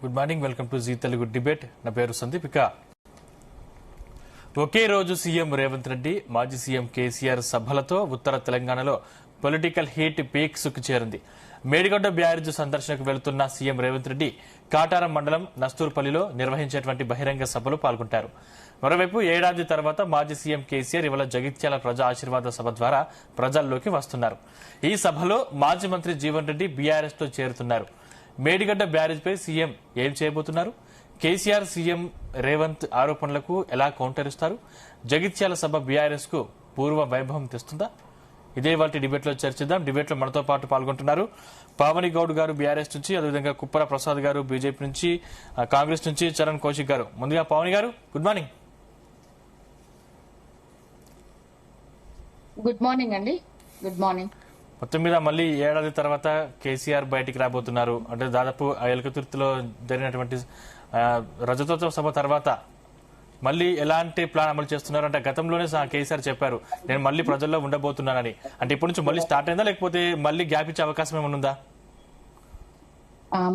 Good morning, welcome to Zee Telugu debate. నా పేరు సందీప్. ఇక ఒకే రోజు సీఎం రేవంత్ రెడ్డి, మాజీ సీఎం కేసీఆర్ సభలతో ఉత్తర తెలంగాణలో పొలిటికల్ హీట్ పీక్స్ కు చేరింది. మేడిగడ్డ బ్యారేజ్ సందర్శనకు వెళుతున్న సీఎం రేవంత్ రెడ్డి కాటారం మండలం నస్తూర్పల్లిలో నిర్వహించేటువంటి బహిరంగ సభలో పాల్గొంటారు. మరోవైపు ఏడాది తర్వాత మాజీ సీఎం కేసీఆర్ ఇవాళ జగిత్యాల ప్రజా ఆశీర్వాద సభ ద్వారా ప్రజల్లోకి వస్తున్నారు. ఈ సభలో మాజీ మంత్రి జీవన్ రెడ్డి బీఆర్ఎస్ తో చేరుతున్నారు. మేడిగడ్డ బ్యారేజ్ పై సీఎం ఏం చేయబోతున్నారు? కేసీఆర్ సీఎం రేవంత్ ఆరోపణలకు ఎలా కౌంటర్ ఇస్తారు? జగిత్యాల సభ బీఆర్ఎస్ కు పూర్వ వైభవం తెస్తుందా? ఇదే వాటి డిబేట్ లో చర్చిద్దాం. డిబేట్ లో మనతో పాటు పాల్గొంటున్నారు పావని గౌడ్ గారు బీఆర్ఎస్ నుంచి, అదేవిధంగా కుప్పర ప్రసాద్ గారు బీజేపీ నుంచి, కాంగ్రెస్ నుంచి చరణ్ కౌశిక్ గారు. ముందుగా పావని గారు, గుడ్ మార్నింగ్. గుడ్ మార్నింగ్ అండి. Good morning. మొత్తం మీద మళ్ళీ ఏడాది తర్వాత కేసీఆర్ బయటికి రాబోతున్నారు. అంటే దాదాపు ఎలకతుర్తిలో జరిగినటువంటి రజతోత్సవ సభ తర్వాత మళ్ళీ ఎలాంటి ప్లాన్ అమలు చేస్తున్నారు? అంటే గతంలోనే కేసీఆర్ చెప్పారు, నేను మళ్ళీ ప్రజల్లో ఉండబోతున్నానని. అంటే ఇప్పటి నుంచి మళ్ళీ స్టార్ట్ అయిందా, లేకపోతే మళ్ళీ గ్యాప్ ఇచ్చే అవకాశం ఏమైనా ఉందా?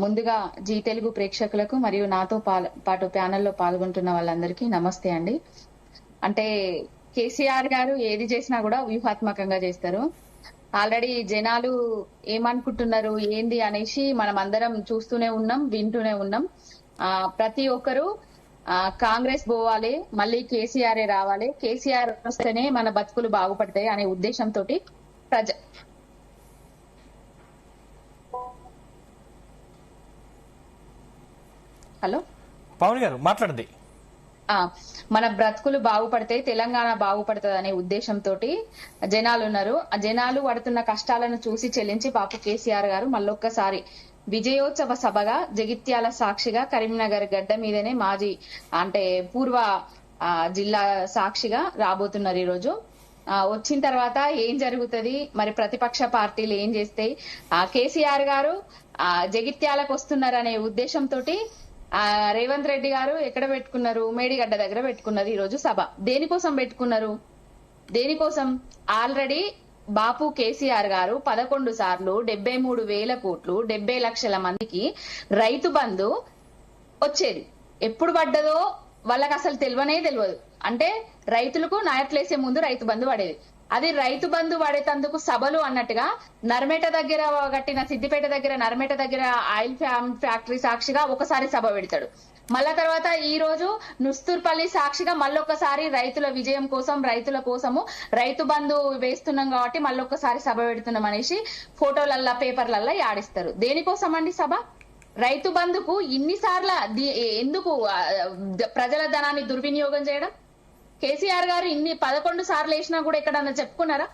ముందుగా జీ తెలుగు ప్రేక్షకులకు మరియు నాతో పాటు ప్యానెల్లో పాల్గొంటున్న వాళ్ళందరికీ నమస్తే అండి. అంటే కేసీఆర్ గారు ఏది చేసినా కూడా వ్యూహాత్మకంగా చేస్తారు. ఆల్రెడీ జనాలు ఏమనుకుంటున్నారు ఏంది అనేసి మనం అందరం చూస్తూనే ఉన్నాం, వింటూనే ఉన్నాం. ప్రతి ఒక్కరు కాంగ్రెస్ పోవాలి, మళ్ళీ కేసీఆర్ రావాలి, కేసీఆర్ వస్తేనే మన బతుకులు బాగుపడతాయి అనే ఉద్దేశంతో హలో పవన్ గారు మాట్లాడండి. మన బ్రతుకులు బాగుపడతాయి, తెలంగాణ బాగుపడుతుంది అనే ఉద్దేశంతో జనాలు ఉన్నారు. ఆ జనాలు పడుతున్న కష్టాలను చూసి చెల్లించి పాప కేసీఆర్ గారు మళ్ళొక్కసారి విజయోత్సవ సభగా జగిత్యాల సాక్షిగా కరీంనగర్ గడ్డ మీదనే మాజీ అంటే పూర్వ జిల్లా సాక్షిగా రాబోతున్నారు. ఈ రోజు వచ్చిన తర్వాత ఏం జరుగుతుంది, మరి ప్రతిపక్ష పార్టీలు ఏం చేస్తాయి, కేసీఆర్ గారు జగిత్యాలకు వస్తున్నారనే ఉద్దేశంతో రేవంత్ రెడ్డి గారు ఎక్కడ పెట్టుకున్నారు? మేడిగడ్డ దగ్గర పెట్టుకున్నారు ఈ రోజు సభ. దేనికోసం పెట్టుకున్నారు? దేనికోసం? ఆల్రెడీ బాపు కేసీఆర్ గారు 11 సార్లు 73,000 కోట్లు 70 లక్షల మందికి రైతు బంధు వచ్చేది. ఎప్పుడు పడ్డదో వాళ్ళకి అసలు తెలియదు. అంటే రైతులకు నాయట్లేసే ముందు రైతు బంధు పడేది. అది రైతు బంధు పడేటందుకు సభలు అన్నట్టుగా నర్మేట దగ్గర కట్టిన, సిద్దిపేట దగ్గర నర్మేట దగ్గర ఆయిల్ ఫ్యాక్టరీ సాక్షిగా ఒకసారి సభ పెడతాడు. మళ్ళా తర్వాత ఈ రోజు నుస్తూర్పల్లి సాక్షిగా మళ్ళొక్కసారి రైతుల విజయం కోసం, రైతుల కోసము రైతు బంధు వేస్తున్నాం కాబట్టి మళ్ళొక్కసారి సభ పెడుతున్నాం అనేసి ఫోటోలల్లా పేపర్లల్లా ఆడిస్తారు. దేనికోసం అండి సభ? రైతు బంధుకు ఇన్నిసార్ల ఎందుకు ప్రజల ధనాన్ని దుర్వినియోగం చేయడం? కేసీఆర్ గారు 11 సార్లు వేసినా కూడా ఎక్కడన్నా చెప్పుకున్నారా?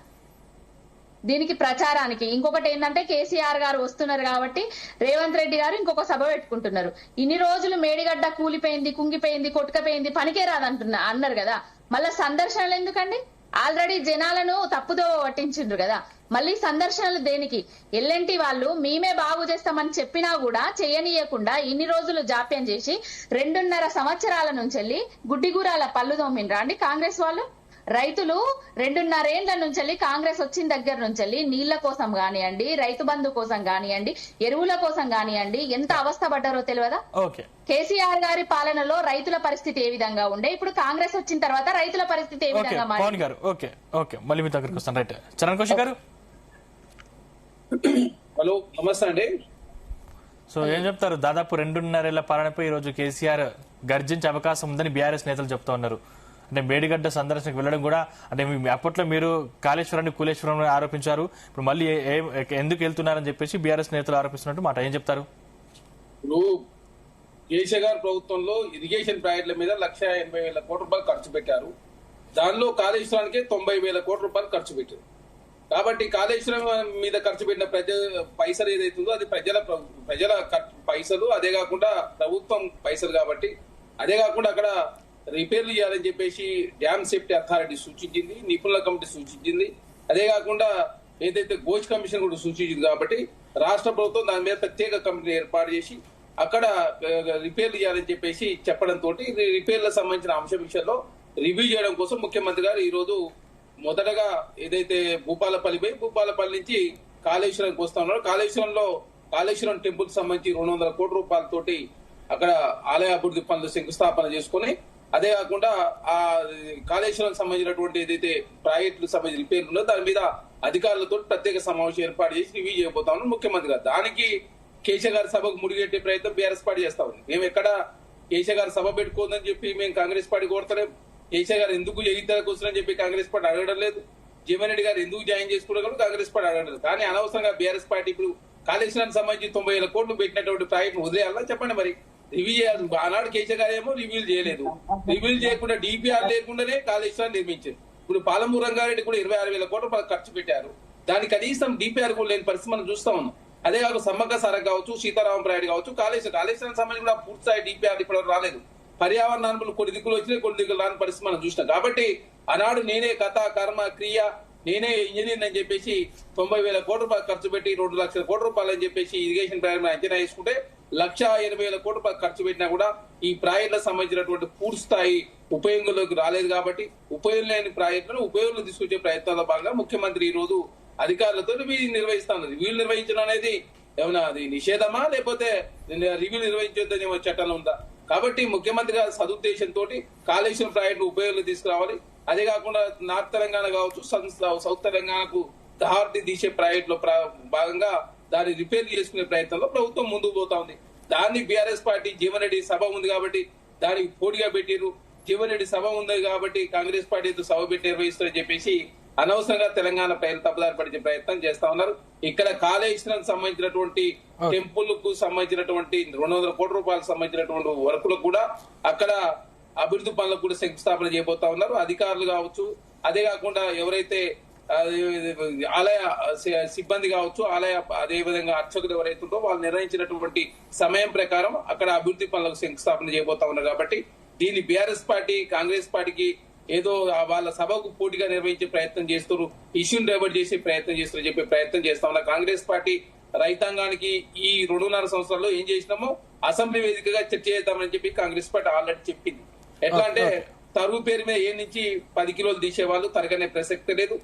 దీనికి ప్రచారానికి. ఇంకొకటి ఏంటంటే కేసీఆర్ గారు వస్తున్నారు కాబట్టి రేవంత్ రెడ్డి గారు ఇంకొక సభ పెట్టుకుంటున్నారు. ఇన్ని రోజులు మేడిగడ్డ కూలిపోయింది, కుంగిపోయింది, కొట్టుకపోయింది, పనికే అన్నారు కదా, మళ్ళా సందర్శనలు ఎందుకండి? ఆల్రెడీ జనాలను తప్పుదో పట్టించిండ్రు కదా, మళ్ళీ సందర్శనలు దేనికి? ఎల్ఎన్టీ వాళ్ళు మేమే బాగు చేస్తామని చెప్పినా కూడా చేయనీయకుండా ఇన్ని రోజులు జాప్యం చేసి 2.5 సంవత్సరాల నుంచి గుడ్డిగూరాల పళ్ళు తోమిండ్రా అండి కాంగ్రెస్ వాళ్ళు? రైతులు 2.5 ఏండ్ల నుంచి కాంగ్రెస్ వచ్చిన దగ్గర నుంచి నీళ్ల కోసం కానివ్వండి, రైతు బంధు కోసం కానివ్వండి, ఎరువుల కోసం కానివ్వండి ఎంత అవస్థ పడ్డారో తెలియదా? కేసీఆర్ గారి పాలనలో రైతుల పరిస్థితి ఏ విధంగా ఉండే, ఇప్పుడు కాంగ్రెస్ వచ్చిన తర్వాత రైతుల పరిస్థితి ఏ విధంగా మారింది? హలో, నమస్తే అండి. సో ఏం చెప్తారు? దాదాపు 2.5 ఏళ్ల పాలనపై ఈ రోజు కేసీఆర్ గర్జించే అవకాశం ఉందని బీఆర్ఎస్ నేతలు చెప్తా ఉన్నారు. అంటే మేడిగడ్డ సందర్శనకు వెళ్లడం కూడా, అంటే అప్పట్లో మీరు కాళేశ్వరాన్ని కూలేశ్వరం ఆరోపించారు, ఇప్పుడు మళ్ళీ ఎందుకు వెళ్తున్నారని చెప్పేసి బీఆర్ఎస్ నేతలు ఆరోపిస్తున్నట్టు మాట. ఏం చెప్తారు? ఇప్పుడు కేసీఆర్ గారి ప్రభుత్వంలో ఇరిగేషన్ ప్రాజెక్టుల మీద 1,80,000 కోట్ల రూపాయలు ఖర్చు పెట్టారు. దానిలో కాళేశ్వరానికి 90,000 కోట్ల రూపాయలు ఖర్చు పెట్టారు. కాబట్టి కాళేశ్వరం మీద ఖర్చు పెట్టిన పైసలు ఏదైతుందో అది ప్రజల పైసలు, అదే కాకుండా ప్రభుత్వం పైసలు. కాబట్టి అదే కాకుండా అక్కడ రిపేర్లు చేయాలని చెప్పేసి డ్యామ్ సేఫ్టీ అథారిటీ సూచించింది, నిపుణుల కమిటీ సూచించింది. అదే కాకుండా ఏదైతే గోచ్ కమిషన్ కూడా సూచించింది. కాబట్టి రాష్ట్ర ప్రభుత్వం దాని మీద ప్రత్యేక కమిటీ ఏర్పాటు చేసి అక్కడ రిపేర్లు చేయాలని చెప్పేసి చెప్పడంతో రిపేర్లకు సంబంధించిన అంశం విషయంలో రివ్యూ చేయడం కోసం ముఖ్యమంత్రి గారు ఈ రోజు మొదటగా ఏదైతే భూపాలపల్లి నుంచి కాళేశ్వరంకి వస్తా ఉన్నారో, కాళేశ్వరం టెంపుల్ సంబంధించి 200 కోట్ల రూపాయలతోటి అక్కడ ఆలయ అభివృద్ధి పనులు శంకుస్థాపన చేసుకుని, అదే కాకుండా ఆ కాళేశ్వరం సంబంధించినటువంటి ఏదైతే ప్రాజెక్టులకు సంబంధించిన రిపేర్లు ఉన్నదో దాని మీద అధికారులతో ప్రత్యేక సమావేశం ఏర్పాటు చేసి రివ్యూ చేయబోతా ఉన్నాం ముఖ్యమంత్రి గారు. దానికి కేసీఆర్ గారి సభకు ముడిగెట్టే ప్రయత్నం బీఆర్ఎస్ పార్టీ చేస్తా ఉంది. మేము ఎక్కడ కేసీఆర్ గారు సభ పెట్టుకోదని చెప్పి మేము కాంగ్రెస్ పార్టీ కోరతలేం. కేసీఆర్ గారు ఎందుకు జగిత్యాలకు వస్తున్నారని చెప్పి కాంగ్రెస్ పార్టీ అడగడం లేదు. జీవన్ రెడ్డి గారు ఎందుకు జాయిన్ చేసుకున్నారు కూడా కాంగ్రెస్ పార్టీ అడగడం లేదు. కానీ అనవసరంగా బీఆర్ఎస్ పార్టీ ఇప్పుడు కాళేశ్వరానికి సంబంధించి 90,000 కోట్లు పెట్టినటువంటి ప్రాజెక్టు వదిలేయాలా చెప్పండి. మరి రివ్యూ చేయాలి. ఆనాడు కేసీఆర్ గారు ఏమో రివ్యూలు చేయలేదు. రివ్యూలు చేయకుండా డిపిఆర్ లేకుండానే కాళేశ్వరాన్ని నిర్మించారు. ఇప్పుడు పాలమూరు రంగారెడ్డి కూడా 26,000 కోట్ల రూపాయలు ఖర్చు పెట్టారు. దానికి కనీసం డిపిఆర్ కూడా లేని పరిస్థితి మనం చూస్తా ఉన్నాం. అదే కాక సమ్మక్క సారక్ కావచ్చు, సీతారామ ప్రాజెక్ట్ కావచ్చు, కాళేశ్వరం సంబంధించి కూడా పూర్తి స్థాయి డిపిఆర్ ఇప్పటివరకు రాలేదు. పర్యావరణాలు కొన్ని దిక్కులు వచ్చినాయి, కొన్ని దిక్కులు రాని పరిస్థితి మనం చూసినాం. కాబట్టి ఆనాడు నేనే కథ కర్మ క్రియ నేనే ఇంజనీర్ అని చెప్పేసి 90,000 కోట్ల రూపాయలు ఖర్చు పెట్టి 2 లక్షల కోట్ల రూపాయలు అని చెప్పేసి ఇరిగేషన్ ప్రాజెక్ట్ అంచనా వేసుకుంటే 1,80,000 కోట్ల రూపాయలు ఖర్చు పెట్టినా కూడా ఈ ప్రాజెక్టులకు సంబంధించినటువంటి పూర్తి స్థాయి ఉపయోగంలోకి రాలేదు. కాబట్టి ఉపయోగం లేని ప్రాజెక్టులను ఉపయోగంలో తీసుకొచ్చే ప్రయత్నాల్లో భాగంగా ముఖ్యమంత్రి ఈ రోజు అధికారులతో వీళ్ళు నిర్వహిస్తా ఉన్నది. వీళ్ళు నిర్వహించడం అనేది ఏమన్నా అది నిషేధమా, లేకపోతే రివ్యూ నిర్వహించొద్దని చట్టంలో ఉందా? కాబట్టి ముఖ్యమంత్రి గారి సదుద్దేశంతో కాళేశ్వరం ప్రాజెక్టు ఉపయోగంలో తీసుకురావాలి. అదే కాకుండా నార్త్ తెలంగాణ కావచ్చు, సౌత్ తెలంగాణకు దారి తీసే ప్రాజెక్టులో భాగంగా దాన్ని రిపేర్ చేసుకునే ప్రయత్నంలో ప్రభుత్వం ముందుకు పోతా ఉంది. దాన్ని బీఆర్ఎస్ పార్టీ జీవన్ రెడ్డి సభ ఉంది కాబట్టి దానికి పోటీగా పెట్టారు. జీవన్ రెడ్డి సభ ఉంది కాబట్టి కాంగ్రెస్ పార్టీతో సభ పెట్టి నిర్వహిస్తారని చెప్పేసి అనవసరంగా తెలంగాణ ప్రజలు తప్పుదారి పడిచే ప్రయత్నం చేస్తా ఉన్నారు. ఇక్కడ కాళేశ్వరం సంబంధించినటువంటి టెంపుల్ కు సంబంధించినటువంటి 200 కోట్ల రూపాయలకు సంబంధించినటువంటి వర్కులకు కూడా అక్కడ అభివృద్ధి పనులకు కూడా శంకుస్థాపన చేయబోతా ఉన్నారు అధికారులు కావచ్చు. అదే కాకుండా ఎవరైతే ఆలయ సిబ్బంది కావచ్చు, ఆలయ అదే విధంగా అర్చకులు ఎవరైతుందో వాళ్ళు నిర్ణయించినటువంటి సమయం ప్రకారం అక్కడ అభివృద్ధి పనులకు శంకుస్థాపన చేయబోతా ఉన్నారు. కాబట్టి దీన్ని బీఆర్ఎస్ పార్టీ కాంగ్రెస్ పార్టీకి ఏదో వాళ్ళ సభకు పోటీగా నిర్వహించే ప్రయత్నం చేస్తారు, ఇష్యూని డైవర్ట్ చేసే ప్రయత్నం చేస్తారు చెప్పే ప్రయత్నం చేస్తా ఉన్నారు. కాంగ్రెస్ పార్టీ రైతాంగానికి ఈ 2.5 సంవత్సరాల్లో ఏం చేసినామో అసెంబ్లీ వేదికగా చర్చ చేద్దామని చెప్పి కాంగ్రెస్ పార్టీ ఆల్రెడీ చెప్పింది. ఎట్లా అంటే తరువు పేరు మీద 7 నుంచి 10 కిలోలు తీసేవాళ్ళు తరగనే ప్రసక్తి లేదు.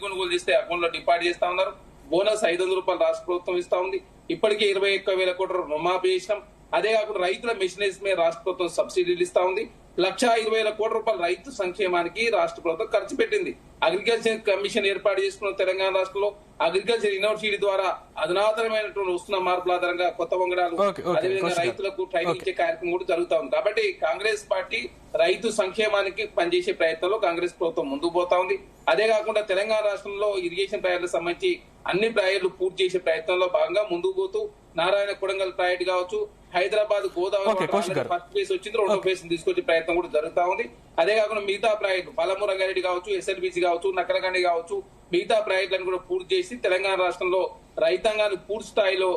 కొనుగోలు చేస్తే అకౌంట్ లో డిపాజిట్ చేస్తా ఉన్నారు. బోనస్ 500 రూపాయలు రాష్ట్ర ప్రభుత్వం ఇస్తా ఉంది. ఇప్పటికే 21,000 కోట్ల రుణమాఫీ చేసినాం. అదే కాకుండా రైతుల మెషినరీస్ మీద రాష్ట్ర ప్రభుత్వం సబ్సిడీలు ఇస్తా ఉంది. 1,20,000 కోట్ల రూపాయలు రైతు సంక్షేమానికి రాష్ట్ర ప్రభుత్వం ఖర్చు పెట్టింది. అగ్రికల్చర్ కమిషన్ ఏర్పాటు చేసుకున్న తెలంగాణ రాష్ట్రంలో అగ్రికల్చర్ యూనివర్సిటీ ద్వారా అధునాతనమైనటువంటి వస్తున్న మార్పుల ఆధారంగా కొత్త వంగడాలు అదేవిధంగా రైతులకు ట్రైనింగ్ ఇచ్చే కార్యక్రమం కూడా జరుగుతా ఉంది. కాబట్టి కాంగ్రెస్ పార్టీ రైతు సంక్షేమానికి పనిచేసే ప్రయత్నంలో కాంగ్రెస్ ప్రభుత్వం ముందుకు పోతా ఉంది. అదే కాకుండా తెలంగాణ రాష్ట్రంలో ఇరిగేషన్ ప్రాజెక్టులకు సంబంధించి అన్ని ప్రాజెక్టులు పూర్తి చేసే ప్రయత్నంలో భాగంగా ముందుకు పోతూ నారాయణ కొడంగల్ ప్రాజెక్టు కావచ్చు, హైదరాబాద్ గోదావరి ఫస్ట్ ఫేజ్ వచ్చింది, 2వ ఫేజ్ తీసుకొచ్చే ప్రయత్నం కూడా జరుగుతా ఉంది. అదే కాకుండా మిగతా ప్రాజెక్టు పాలమూరు రంగారెడ్డి కావచ్చు, ఎస్ఎల్బీసీ కావచ్చు, నకరగండి కావచ్చు, మిగతా ప్రాజెక్టులను కూడా పూర్తి చేసి తెలంగాణ రాష్ట్రంలో రైతాంగాన్ని పూర్తి స్థాయిలో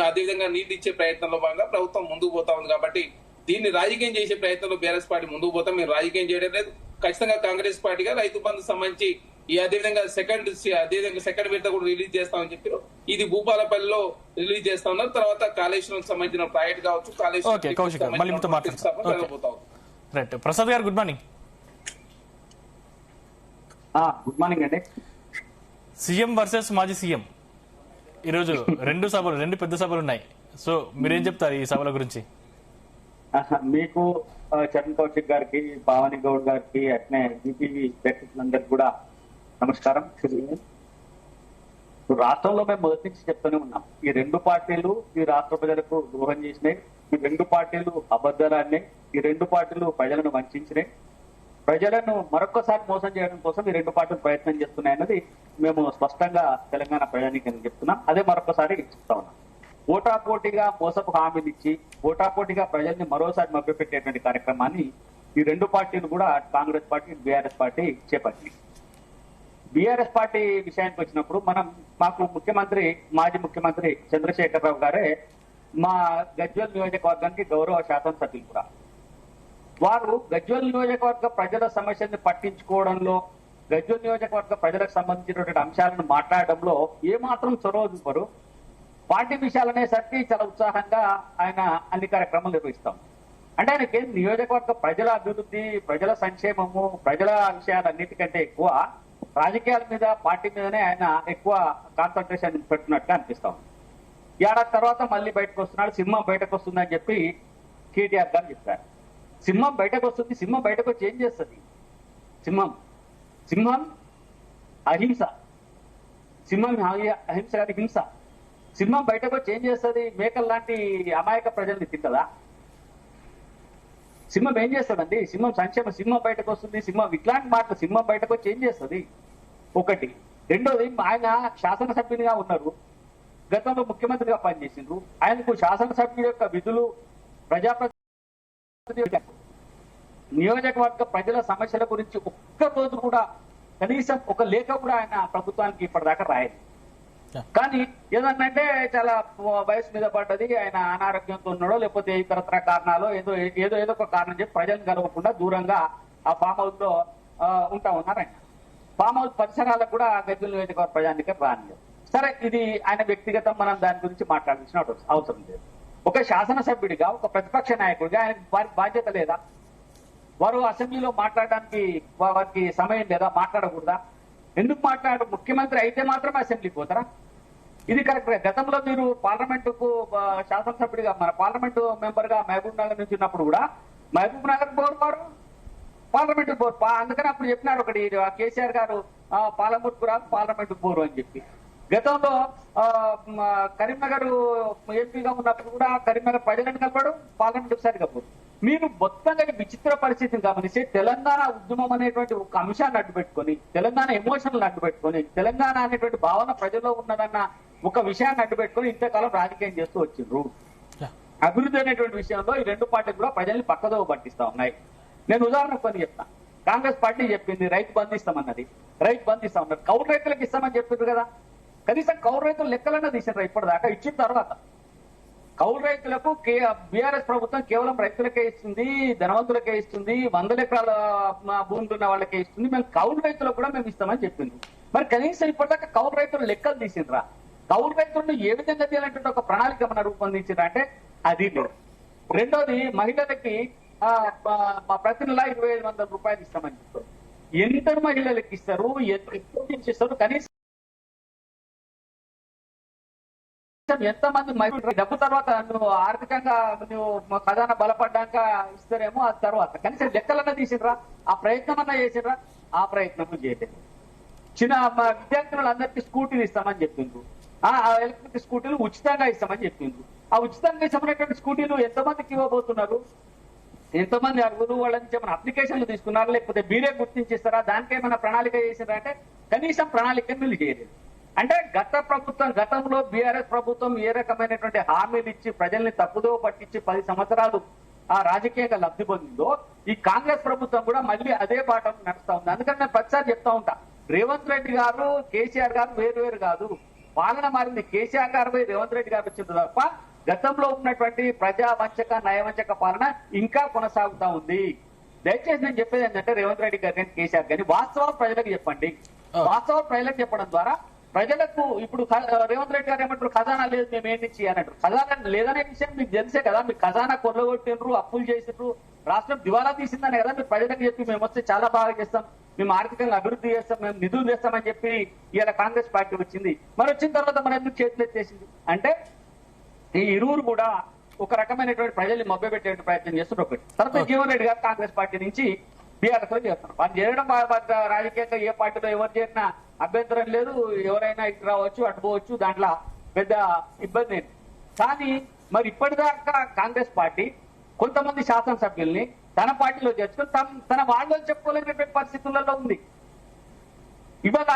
అదేవిధంగా నీళ్లు ఇచ్చే ప్రయత్నంలో భాగంగా ప్రభుత్వం ముందుకు పోతా ఉంది. కాబట్టి దీన్ని రాజకీయం చేసే ప్రయత్నంలో బీఆర్ఎస్ పార్టీ ముందుకు పోతాం. మేము రాజకీయం చేయడం లేదు. ఖచ్చితంగా కాంగ్రెస్ పార్టీగా రైతు బంధు సంబంధించి ఈ అదేవిధంగా సెకండ్ విడత కూడా రిలీజ్ చేస్తామని చెప్పారు. ఇది భూపాలపల్లిలో రిలీజ్ చేస్తా ఉన్నారు. తర్వాత కాళేశ్వరం సంబంధించిన ప్రాజెక్ట్ కావచ్చు, ప్రసాద్ గారు గుడ్ మార్నింగ్. గుడ్ మార్నింగ్ అండి. సీఎం వర్సెస్ మాజీ సీఎం ఈరోజు 2 పెద్ద సభలు ఉన్నాయి. సో మీరేం చెప్తారు ఈ సభల గురించి? మీకు చరణ్ కౌశిక్ గారికి, పావని గౌడ్ గారికి, అట్నే బీపీవీ వ్యక్తులందరికీ కూడా నమస్కారం. రాష్ట్రంలో మేము మొదటి నుంచి చెప్తూనే ఉన్నాం, ఈ 2 పార్టీలు ఈ రాష్ట్ర ప్రజలకు ద్రోహం చేసినాయి. ఈ 2 పార్టీలు అబద్ధాలన్నీ, ఈ 2 పార్టీలు ప్రజలను వంచినాయి. ప్రజలను మరొకసారి మోసం చేయడం కోసం ఈ 2 పార్టీలు ప్రయత్నం చేస్తున్నాయన్నది మేము స్పష్టంగా తెలంగాణ ప్రజానీకానికి చెప్తున్నాం. అదే మరొకసారి చెప్తా ఉన్నాం. ఓటాపోటీగా మోసపు హామీలు ఇచ్చి ఓటాపోటీగా ప్రజల్ని మరోసారి మభ్యపెట్టేటువంటి కార్యక్రమాన్ని ఈ 2 పార్టీలు కూడా కాంగ్రెస్ పార్టీ, బీఆర్ఎస్ పార్టీ చేపట్టింది. బీఆర్ఎస్ పార్టీ విషయానికి వచ్చినప్పుడు మాకు మాజీ ముఖ్యమంత్రి చంద్రశేఖరరావు గారే మా గజ్వేల్ నియోజకవర్గానికి గౌరవ శాసనసభ్యులు కూడా. వారు గజ్వేల్ నియోజకవర్గ ప్రజల సమస్యల్ని పట్టించుకోవడంలో, గజ్వేల్ నియోజకవర్గ ప్రజలకు సంబంధించినటువంటి అంశాలను మాట్లాడడంలో ఏమాత్రం చొరవ చూపరు. పార్టీ విషయాలు అనేసరికి చాలా ఉత్సాహంగా ఆయన అన్ని కార్యక్రమాలు నిర్వహిస్తాం. అంటే ఆయనకి నియోజకవర్గ ప్రజల అభివృద్ధి, ప్రజల సంక్షేమము, ప్రజల విషయాలన్నిటికంటే ఎక్కువ రాజకీయాల మీద, పార్టీ మీదనే ఆయన ఎక్కువ కాన్సన్ట్రేషన్ పెడుతున్నట్టుగా అనిపిస్తాం. ఏడాది తర్వాత మళ్ళీ బయటకు వస్తున్నాడు, సింహం బయటకు వస్తుందని చెప్పి కేటీఆర్ గారు చెప్పారు. సింహం బయటకు వస్తుంది, సింహం బయటకు వచ్చి ఏం చేస్తుంది? సింహం అహింస, సింహం అహింస కాదు హింస. సింహం బయటకు వచ్చి ఏం చేస్తుంది? మేకల లాంటి అమాయక ప్రజల్ని తింటదా? సింహం ఏం చేస్తుందండి? సింహం సంక్షేమ, సింహం బయటకు వస్తుంది, సింహం ఇట్లాంటి మాటలు. సింహం బయటకు వచ్చి ఏం చేస్తుంది? ఒకటి. రెండోది, ఆయన శాసనసభ్యునిగా ఉన్నారు, గతంలో ముఖ్యమంత్రిగా పనిచేసిండ్రు. ఆయనకు శాసనసభ్యుడి యొక్క విధులు, ప్రజాప్రతినిధి, నియోజకవర్గ ప్రజల సమస్యల గురించి ఒక్క రోజు కూడా, కనీసం ఒక లేఖ కూడా ఆయన ప్రభుత్వానికి ఇప్పటిదాకా రాయదు. కానీ ఏదన్నంటే చాలా వయసు మీద పడ్డది, ఆయన అనారోగ్యంతో ఉన్నాడో లేకపోతే ఇతరత్ర కారణాలు ఏదో ఏదో ఏదో ఒక కారణం చెప్పి ప్రజలను కలవకుండా దూరంగా ఆ ఫామ్ హౌస్ లో ఉంటా ఉన్నారు. ఆయన ఫామ్ హౌస్ పరిసరాలకు కూడా గజ్వేల్ నియోజకవర్గ ప్రజానికి రానిలేదు. సరే, ఇది ఆయన వ్యక్తిగతం, మనం దాని గురించి మాట్లాడాల్సిన అవసరం లేదు. ఒక శాసనసభ్యుడిగా, ఒక ప్రతిపక్ష నాయకుడిగా ఆయన వారికి బాధ్యత లేదా? వారు అసెంబ్లీలో మాట్లాడడానికి వారికి సమయం లేదా? మాట్లాడకూడదా? ఎందుకు మాట్లాడు? ముఖ్యమంత్రి అయితే మాత్రమే అసెంబ్లీకి పోతారా? ఇది కరెక్ట్. గతంలో మీరు పార్లమెంటుకు శాసనసభ్యుడిగా, మన పార్లమెంటు మెంబర్ గా మహబూబ్ నగర్ నుంచి ఉన్నప్పుడు కూడా మహబూబ్ నగర్ పోరు, పార్లమెంటు పోరు. అందుకని అప్పుడు చెప్పినారు ఒకటి కేసీఆర్ గారు, పాలమూరుకు రాదు, పార్లమెంటు పోరు అని చెప్పి. గతంలో కరీంనగర్ ఎంపీగా ఉన్నప్పుడు కూడా కరీంనగర్ ప్రజలను కలపడు, పార్లమెంట్ సరిగా పోరు. మీరు మొత్తంగా విచిత్ర పరిస్థితిని గమనిస్తే తెలంగాణ ఉద్యమం అనేటువంటి ఒక అంశాన్ని అడ్డుపెట్టుకొని, తెలంగాణ ఎమోషనల్ అడ్డుపెట్టుకొని, తెలంగాణ అనేటువంటి భావన ప్రజల్లో ఉన్నదన్న ఒక విషయాన్ని అడ్డుపెట్టుకొని ఇంతకాలం రాజకీయం చేస్తూ వచ్చిండ్రు. అభివృద్ధి అనేటువంటి విషయంలో ఈ రెండు పార్టీలు కూడా ప్రజల్ని పక్కదోవ పట్టిస్తా ఉన్నాయి. నేను ఉదాహరణ కొన్ని చెప్తాను. కాంగ్రెస్ పార్టీ చెప్పింది రైతు బంధు ఇస్తామన్నది, రైతు బంధు ఇస్తామన్నది, కౌలు రైతులకు ఇస్తామని చెప్పింది కదా. కనీసం కౌలు రైతులు లెక్కలన్నా తీసినారు ఇప్పటిదాకా? ఇచ్చిన తర్వాత కౌలు రైతులకు బీఆర్ఎస్ ప్రభుత్వం కేవలం రైతులకే ఇస్తుంది, ధనవంతులకే ఇస్తుంది, 100 ఎకరాల భూములు ఉన్న వాళ్ళకే ఇస్తుంది, మేము కౌలు రైతులకు కూడా మేము ఇస్తామని చెప్పింది. మరి కనీసం ఇప్పటిదాకా కౌలు రైతులు లెక్కలు తీసిండ్రా? కౌలు రైతులను ఏ విధంగా తీయాలంటే ఒక ప్రణాళిక మన రూపొందించిండ్రా అంటే అది లేదు. రెండోది, మహిళలకి ప్రతి నెల 2,500 రూపాయలు ఇస్తామని చెప్తారు. ఎంత మహిళలకు ఇస్తారు? ఎంత ఇస్తారు? కనీసం ఎంతమంది మహిళలు డబ్బు తర్వాత నువ్వు ఆర్థికంగా నువ్వు ఖజానా బలపడ్డాక ఇస్తారేమో, ఆ తర్వాత కనీసం లెక్కలన్నా తీసిండ్రా? ఆ ప్రయత్నం అన్నా చేసిండ్రా? ఆ ప్రయత్నం చేయలేదు. చిన్న విద్యార్థులందరికీ స్కూటీలు ఇస్తామని చెప్పిండ్రు, ఆ ఎలక్ట్రిక్ స్కూటీలు ఉచితంగా ఇస్తామని చెప్పిండ్రు. ఆ ఉచితంగా ఇస్తామనేటువంటి స్కూటీలు ఎంతమందికి ఇవ్వబోతున్నారు? ఎంతమంది అర్హులు? వాళ్ళ నుంచి ఏమైనా అప్లికేషన్లు తీసుకున్నారా? లేకపోతే మీరే గుర్తించిస్తారా? దానికి ఏమైనా ప్రణాళిక చేసిండ్రా అంటే కనీసం ప్రణాళిక వీళ్ళు చేయలేదు. అంటే గత ప్రభుత్వం, గతంలో బీఆర్ఎస్ ప్రభుత్వం ఏ రకమైనటువంటి హామీలు ఇచ్చి ప్రజల్ని తప్పుదోవ పట్టించి 10 సంవత్సరాలు ఆ రాజకీయంగా లబ్ధి పొందిందో, ఈ కాంగ్రెస్ ప్రభుత్వం కూడా మళ్ళీ అదే బాటను నడుస్తా ఉంది. అందుకని నేను ప్రతిసారి చెప్తా ఉంటా, రేవంత్ రెడ్డి గారు, కేసీఆర్ గారు వేరు కాదు, పాలన మారింది. కేసీఆర్ గారు పోయి రేవంత్ రెడ్డి గారు వచ్చింది తప్ప గతంలో ఉన్నటువంటి ప్రజా వంచక, నయవంచక పాలన ఇంకా కొనసాగుతా ఉంది. దయచేసి నేను చెప్పేది ఏంటంటే, రేవంత్ రెడ్డి గారు కానీ కేసీఆర్ కానీ వాస్తవాలు ప్రజలకు చెప్పండి. వాస్తవాలు ప్రజలకు చెప్పడం ద్వారా ప్రజలకు, ఇప్పుడు రేవంత్ రెడ్డి గారు ఏమంటారు, ఖజానా లేదు మేము ఏం నుంచి అన్నట్టు. ఖజానా లేదనే విషయం మీకు తెలిసే కదా. మీకు ఖజానా కొల్లగొట్టిండ్రు, అప్పులు చేసిండ్రు, రాష్ట్రం దివాలా తీసిందని కదా మీరు ప్రజలకు చెప్పి మేము వస్తే చాలా బాగా చేస్తాం, మేము ఆర్థికంగా అభివృద్ధి చేస్తాం, మేము నిధులు చేస్తామని చెప్పి ఇలా కాంగ్రెస్ పార్టీ వచ్చింది. మరి వచ్చిన తర్వాత మనం ఎందుకు చేతులు ఎత్తేసింది అంటే, ఈ ఇరువురు కూడా ఒక రకమైనటువంటి ప్రజల్ని మభ్యపెట్టే ప్రయత్నం చేస్తున్నారు. ఒకటి. తర్వాత జీవన్ రెడ్డి గారు కాంగ్రెస్ పార్టీ నుంచి బీఆర్ఎస్ లో చేస్తున్నారు. వాళ్ళు చేయడం రాజకీయంగా ఏ పార్టీలో ఎవరు చేరినా అభ్యంతరం లేదు, ఎవరైనా ఇటు రావచ్చు, అటు పోవచ్చు, దాంట్లో పెద్ద ఇబ్బంది లేదు. కానీ మరి ఇప్పటిదాకా కాంగ్రెస్ పార్టీ కొంతమంది శాసనసభ్యుల్ని తన పార్టీలో చేర్చుకొని తన వాళ్ళు చెప్పుకోలేనటువంటి పరిస్థితులలో ఉంది. ఇవాళ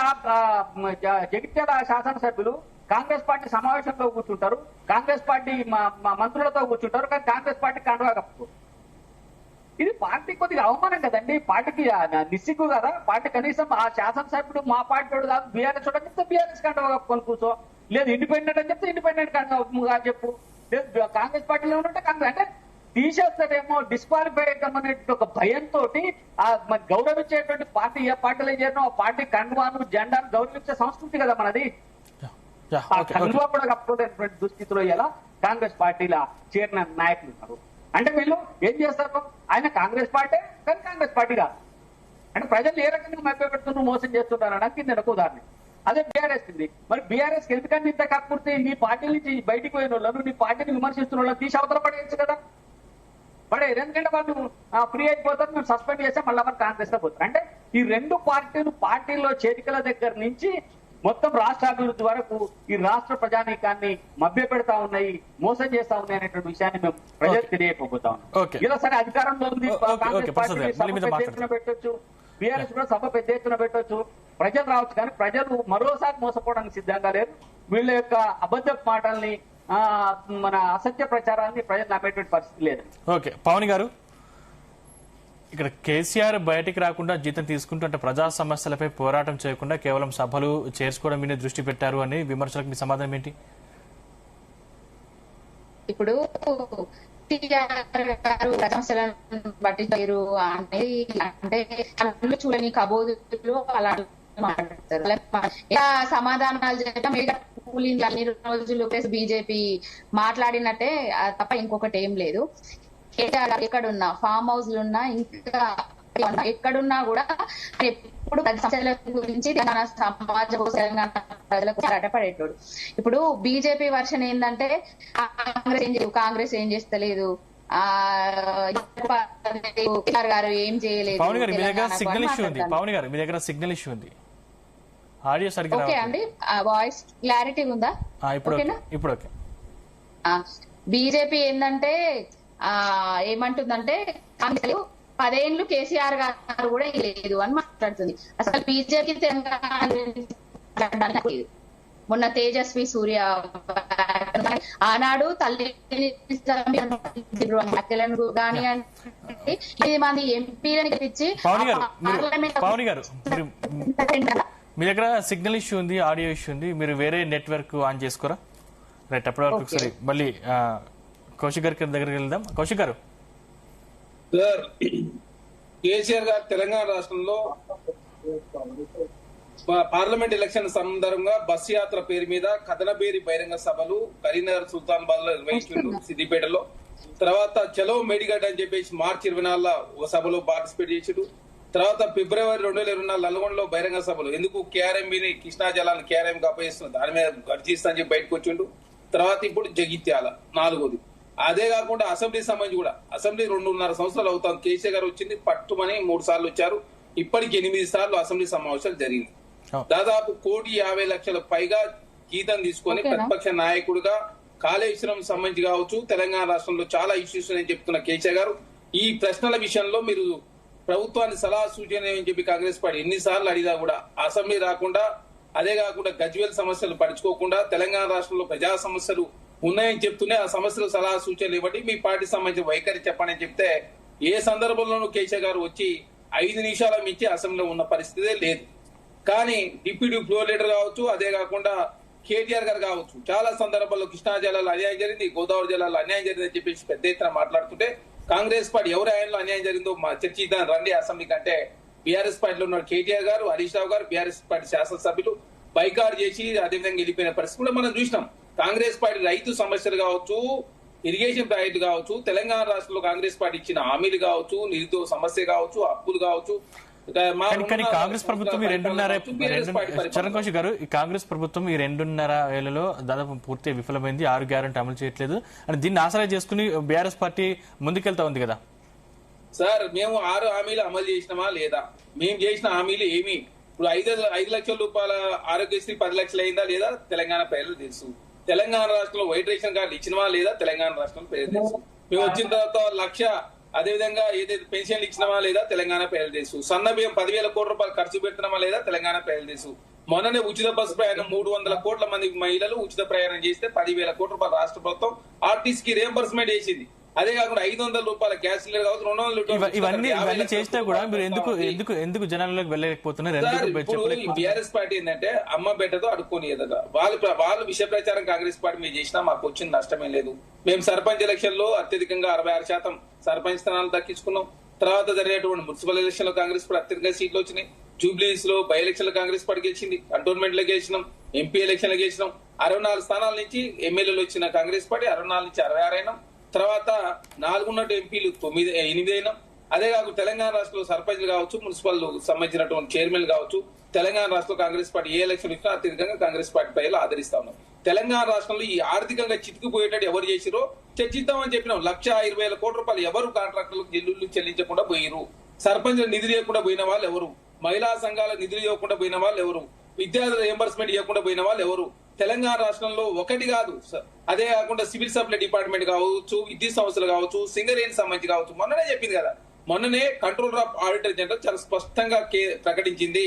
జగిత్యాల శాసనసభ్యులు కాంగ్రెస్ పార్టీ సమావేశంలో కూర్చుంటారు, కాంగ్రెస్ పార్టీ మంత్రులతో కూర్చుంటారు, కానీ కాంగ్రెస్ పార్టీ కండువా కప్పుకోరు. ఇది పార్టీ కొద్దిగా అవమానం కదండి, పార్టీకి నిస్సిగ్గు కదా. పార్టీ కనీసం ఆ శాసనసభ్యుడు మా పార్టీ కాదు, బీఆర్ఎస్ చెప్తే బీఆర్ఎస్ కండువా కప్పుకొని కూర్చో, లేదు ఇండిపెండెంట్ అని చెప్తే ఇండిపెండెంట్ కండువా చెప్పు, లేదు కాంగ్రెస్ పార్టీలో ఉంటే కాంగ్రెస్ అంటే తీసేస్తారేమో, డిస్క్వాలిఫై అనే ఒక భయంతో గౌరవించేటువంటి పార్టీ ఏ పార్టీలో చేరినా ఆ పార్టీ కండువాను, జెండాను గౌరవించే సంస్కృతి కదా మనది. ఆ కండువా కూడా కప్పుకోలేనటువంటి దుస్థితిలో ఎలా కాంగ్రెస్ పార్టీలో చేరిన నాయకులు ఉన్నారు. అంటే వీళ్ళు ఏం చేస్తారు, ఆయన కాంగ్రెస్ పార్టీ కానీ కాంగ్రెస్ పార్టీ కాదు. అంటే ప్రజలు ఏ రకంగా మభ్య పెడుతున్నారు, మోసం చేస్తున్నారు అనడానికి నేను ఒక ఉదాహరణ. అదే బీఆర్ఎస్ ఉంది. మరి బీఆర్ఎస్ ఎందుకంటే ఇంత కాకపోతే నీ పార్టీ నుంచి బయటికి పోయిన వాళ్ళను, నీ పార్టీని విమర్శిస్తున్న వాళ్ళని తీసి అవతల పడేయచ్చు కదా. పడేది ఎందుకంటే వాళ్ళు ఫ్రీ అయిపోతారు, మేము సస్పెండ్ చేస్తే మళ్ళీ మరి కాంగ్రెస్ లో పోతారు. అంటే ఈ రెండు పార్టీల్లో చేరికల దగ్గర నుంచి మొత్తం రాష్ట్ర అభివృద్ధి వరకు ఈ రాష్ట్ర ప్రజానీకాన్ని మభ్య పెడతా ఉన్నాయి, మోసం చేస్తా ఉన్నాయి అనేటువంటి విషయాన్ని మేము ప్రజలకు తెలియకపోతా ఉన్నాం. ఇలా సరే అధికారంలో ఉంది, కాంగ్రెస్ పార్టీ సభ పెద్ద ఎత్తున పెట్టొచ్చు, బీఆర్ఎస్ కూడా సభ పెద్ద ఎత్తున పెట్టొచ్చు, ప్రజలు రావచ్చు. కానీ ప్రజలు మరోసారి మోసపోవడానికి సిద్ధంగా లేరు. వీళ్ళ యొక్క అబద్ధ మాటల్ని మన అసత్య ప్రచారాన్ని ప్రజలు నమ్మేటువంటి పరిస్థితి లేదు. ఓకే పవన్ గారు, ఇక్కడ కేసీఆర్ బయటికి రాకుండా జీతం తీసుకుంటూ అంటే ప్రజా సమస్యలపై పోరాటం చేయకుండా కేవలం సభలు చేర్చుకోవడం మీద దృష్టి పెట్టారు అని విమర్శలకు మీ సమాధానం ఏంటి? ఇప్పుడు సమస్యలను పట్టించారు అనేది అంటే కళ్ళు చూడని కబోదులు అలా మాట్లాడతారు. ఇలా సమాధానాలు చేయడం కూలింగ్ అన్ని రోజులు బీజేపీ మాట్లాడినట్టే తప్ప ఇంకొకటి ఏం లేదు. ఎక్కడున్నా ఫామ్ హౌస్ లున్నా ఇంకా ఎక్కడున్నా కూడా ఎప్పుడు సమస్యల గురించి తెలంగాణ సమాజం తెలంగాణ ప్రజలకు అడ్డపడేటోడు. ఇప్పుడు బీజేపీ వర్షన్ ఏంటంటే కాంగ్రెస్ ఏం చేస్తలేదు, గారు ఏం చేయలేదు. పవన్ గారు మీ దగ్గర సిగ్నల్ ఇష్యూ ఉంది, పవన్ గారు మీ దగ్గర సిగ్నల్ ఇష్యూ ఉంది, ఆడియో సరిగ్గా ఓకే అండి. వాయిస్ క్లారిటీ ఉందా? ఇప్పుడు ఓకే. బీజేపీ ఏంటంటే ఏమంటుందంటే 10 ఏళ్ళు కేసీఆర్ గారు కూడా లేదు అని మాట్లాడుతుంది. అసలు బీజేపీ తెలంగాణ మొన్న తేజస్వి సూర్య ఆనాడు తల్లి కానివ్వండి 8 మంది ఎంపీలను గెలిపించి మీ దగ్గర సిగ్నల్ ఇష్యూ ఉంది, ఆడియో ఇష్యూ ఉంది, మీరు వేరే నెట్వర్క్ ఆన్ చేసుకోరా? రైట్, అప్పటి వరకు ఒకసారి మళ్ళీ కౌశిక్ గారి దగ్గరికి వెళ్దాం. కౌశిక్ గారు, సార్ కేసీఆర్ గారు తెలంగాణ రాష్ట్రంలో పార్లమెంట్ ఎలక్షన్ సందర్భంగా బస్ యాత్ర పేరు మీద కథనబేరి బహిరంగ సభలు కరీంనగర్ సుల్తానాబాద్ లో నిర్వహించిండు, సిద్దిపేటలో. తర్వాత చలో మేడిగడ్డ అని చెప్పేసి మార్చి 24 ఒక సభలో పార్టిసిపేట్ చేసిండు. తర్వాత ఫిబ్రవరి 2024 నల్గొండలో బహిరంగ సభలు ఎందుకు కేఆర్ఎంబిని కృష్ణా జలాన్ని కేఆర్ఎం కి అప్పగిస్తున్నారు దాని మీద గర్జిస్తా అని చెప్పి బయటకు వచ్చిండు. తర్వాత ఇప్పుడు జగిత్యాల 4వది. అదే కాకుండా అసెంబ్లీ సంబంధించి కూడా అసెంబ్లీ 2.5 సంవత్సరాలు అవుతాం. కేసీఆర్ గారు వచ్చింది పట్టుమని 3 సార్లు వచ్చారు. ఇప్పటికి 8 సార్లు అసెంబ్లీ సమావేశాలు జరిగింది. దాదాపు 1,50,00,000 పైగా జీతం తీసుకొని ప్రతిపక్ష నాయకుడిగా కాళేశ్వరం సంబంధించి కావచ్చు తెలంగాణ రాష్ట్రంలో చాలా ఇష్యూస్ అని చెప్తున్న కేసీఆర్ గారు ఈ ప్రశ్నల విషయంలో మీరు ప్రభుత్వాన్ని సలహా సూచన అని చెప్పి కాంగ్రెస్ పార్టీ ఎన్నిసార్లు అడిగినా కూడా అసెంబ్లీ రాకుండా, అదే కాకుండా గజ్వేల్ సమస్యలు పడుచుకోకుండా తెలంగాణ రాష్ట్రంలో ప్రజా సమస్యలు ఉన్నాయని చెప్తూనే ఆ సమస్యలు సలహా సూచనలు ఇవ్వండి, మీ పార్టీ సంబంధించిన వైఖరి చెప్పండి అని చెప్తే ఏ సందర్భంలోనూ కేసీఆర్ గారు వచ్చి 5 నిమిషాల మించి అసెంబ్లీలో ఉన్న పరిస్థితే లేదు. కానీ డిప్యూటీ ఫ్లోర్ లీడర్ కావచ్చు, అదే కాకుండా కేటీఆర్ గారు కావచ్చు చాలా సందర్భాల్లో కృష్ణా జిల్లాలో అన్యాయం జరిగింది, గోదావరి జిల్లాలో అన్యాయం జరిగింది అని చెప్పేసి పెద్ద ఎత్తున మాట్లాడుతుంటే కాంగ్రెస్ పార్టీ ఎవరి ఆయనలో అన్యాయం జరిగిందో చర్చిద్దాం రండి అసెంబ్లీ కంటే బీఆర్ఎస్ పార్టీలో ఉన్న కేటీఆర్ గారు, హరీష్ రావు గారు, బీఆర్ఎస్ పార్టీ శాసనసభ్యులు బైకాట్ చేసి అదేవిధంగా వెళ్ళిపోయిన పరిస్థితి కూడా మనం చూసినాం. కాంగ్రెస్ పార్టీ రైతు సమస్యలు కావచ్చు, ఇరిగేషన్ ప్రాజెక్టు కావచ్చు, తెలంగాణ రాష్ట్రంలో కాంగ్రెస్ పార్టీ ఇచ్చిన హామీలు కావచ్చు, నిరుద్యోగ సమస్య కావచ్చు, అప్పులు కావచ్చు. కానీ కాంగ్రెస్ ప్రభుత్వం ఈ 2.5 చరణ్ కౌశిక్ గారు, ఈ కాంగ్రెస్ ప్రభుత్వం ఈ 2.5 ఏళ్లలో దాదాపు పూర్తిగా విఫలమైంది, 6 గ్యారెంటీ అమలు చేయట్లేదు అని దీన్ని ఆసరా చేసుకుని బీఆర్ఎస్ పార్టీ ముందుకెళ్తా ఉంది కదా. సార్ మేము 6 హామీలు అమలు చేసినామా లేదా? మేము చేసిన హామీలు ఏమి? ఇప్పుడు 5 లక్షల రూపాయల ఆరోగ్యశ్రీ 10 లక్షలు అయిందా లేదా తెలంగాణ ప్రజలు తెలుసు. తెలంగాణ రాష్ట్రంలో వైట్ రేషన్ కార్డు ఇచ్చినవా లేదా తెలంగాణ రాష్ట్రంలో ప్రజలు తెలుసు. మేము వచ్చిన తర్వాత 1,00,000 అదేవిధంగా ఏదైతే పెన్షన్లు ఇచ్చినామా లేదా తెలంగాణ ప్రజలు తెలుసు. సన్న బియ్యం 10,000 కోట్ల రూపాయలు ఖర్చు పెడుతున్నామా లేదా తెలంగాణ ప్రజలు తెలుసు. మొన్ననే ఉచిత బస్సు ప్రయాణం 300 కోట్ల మంది మహిళలు ఉచిత ప్రయాణం చేస్తే 10,000 కోట్ల రూపాయలు రాష్ట్ర ప్రభుత్వం ఆర్టీసీకి రియంబర్స్మెంట్ చేసింది. అదే కాకుండా 500 రూపాయల గ్యాస్ సిలిండర్ కావచ్చు, 200 ఇవన్నీ చేసినా కూడా మీరు ఎందుకు జనాల్లోకి వెళ్ళలేకపోతున్నారు? బీఆర్ఎస్ పార్టీ ఏంటంటే అమ్మ బిడ్డతో అడుక్కొని ఎదట వాళ్ళు విషయ ప్రచారం కాంగ్రెస్ పార్టీ మీద చేసినా మాకు వచ్చిన నష్టమే లేదు. మేము సర్పంచ్ ఎలక్షన్ లో అత్యధికంగా 66% సర్పంచ్ స్థానాలు దక్కించుకున్నాం. తర్వాత జరిగేటువంటి మున్సిపల్ ఎలక్షన్ లో కాంగ్రెస్ పార్టీ అత్యధికంగా సీట్లు వచ్చినాయి. జూబ్లీస్ లో బై ఎలక్షన్ లో కాంగ్రెస్ పార్టీ గెలిచింది, కంటోన్మెంట్ లో గెలిచినాం, ఎంపీ ఎలక్షన్ లో గెలిచినాం. 64 స్థానాల నుంచి ఎమ్మెల్యేలు వచ్చిన కాంగ్రెస్ పార్టీ 64 నుంచి 66 అయినాం. తర్వాత 4 ఉన్నట్టు ఎంపీలు 8 అయినాం. అదే కాకుండా తెలంగాణ రాష్ట్రంలో సర్పంచ్లు కావచ్చు, మున్సిపల్ సంబంధించినటువంటి చైర్మన్ కావచ్చు, తెలంగాణ రాష్ట్రంలో కాంగ్రెస్ పార్టీ ఏ ఎలక్షన్ ఇచ్చినా అత్యధికంగా కాంగ్రెస్ పార్టీ ప్రజలు ఆదరిస్తా ఉన్నాం. తెలంగాణ రాష్ట్రంలో ఈ ఆర్థికంగా చితికిపోయేటట్టు ఎవరు చేసిరో చర్చిద్దామని చెప్పినాం. 1,20,000 కోట్ల రూపాయలు ఎవరు కాంట్రాక్టర్లకు జిల్లులు చెల్లించకుండా పోయిరు, సర్పంచ్ నిధులు ఇవ్వకుండా పోయిన వాళ్ళు ఎవరు, మహిళా సంఘాల నిధులు ఇవ్వకుండా పోయిన వాళ్ళు ఎవరు, విద్యార్థుల రియంబర్స్మెంట్ ఇవ్వకుండా పోయిన వాళ్ళు ఎవరు. తెలంగాణ రాష్ట్రంలో ఒకటి కాదు, అదే కాకుండా సివిల్ సప్లై డిపార్ట్మెంట్ కావచ్చు, విద్యుత్ సంస్థలు కావచ్చు, సింగరేణి సంబంధించి కావచ్చు. మొన్ననే చెప్పింది కదా, మొన్ననే కంట్రోలర్ ఆఫ్ ఆడిటర్ జనరల్ చాలా స్పష్టంగా ప్రకటించింది.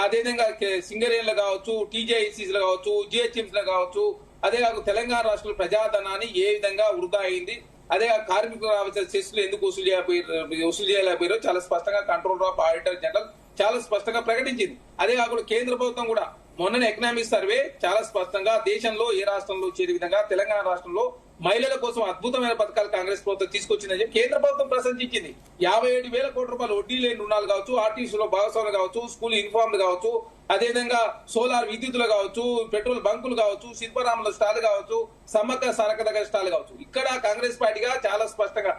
అదేవిధంగా సింగరేణిలో కావచ్చు, టీజేఐసీలో కావచ్చు, జిహెచ్ఎంసీలో కావచ్చు, అదే కాకుండా తెలంగాణ రాష్ట్రంలో ప్రజాధనాన్ని ఏ విధంగా వృధా అయింది, అదే కార్మికులు రావాల్సిన సెస్లు ఎందుకు వసూలు చేయలేకపోయారో చాలా స్పష్టంగా కంట్రోలర్ ఆఫ్ ఆడిటర్ జనరల్ చాలా స్పష్టంగా ప్రకటించింది. అదే కాకుండా కేంద్ర ప్రభుత్వం కూడా మొన్న ఎకనామిక్ సర్వే చాలా స్పష్టంగా దేశంలో ఏ రాష్ట్రంలో వచ్చే విధంగా తెలంగాణ రాష్ట్రంలో మహిళల కోసం అద్భుతమైన పథకాలు కాంగ్రెస్ ప్రభుత్వం తీసుకొచ్చిందని చెప్పి కేంద్ర ప్రభుత్వం ప్రశంసించింది. 57,000 కోట్ల రూపాయలు వడ్డీ లేని రుణాలు కావచ్చు, ఆర్టీసీలో భాగస్వాములు కావచ్చు, స్కూల్ యూనిఫామ్లు కావచ్చు, అదేవిధంగా సోలార్ విద్యుత్తులు కావచ్చు, పెట్రోల్ బంకులు కావచ్చు, శిల్పరాముల స్టాల్ కావచ్చు, సమ్మక్క సారక్క దగ్గర స్టాల్ కావచ్చు. ఇక్కడ కాంగ్రెస్ పార్టీగా చాలా స్పష్టంగా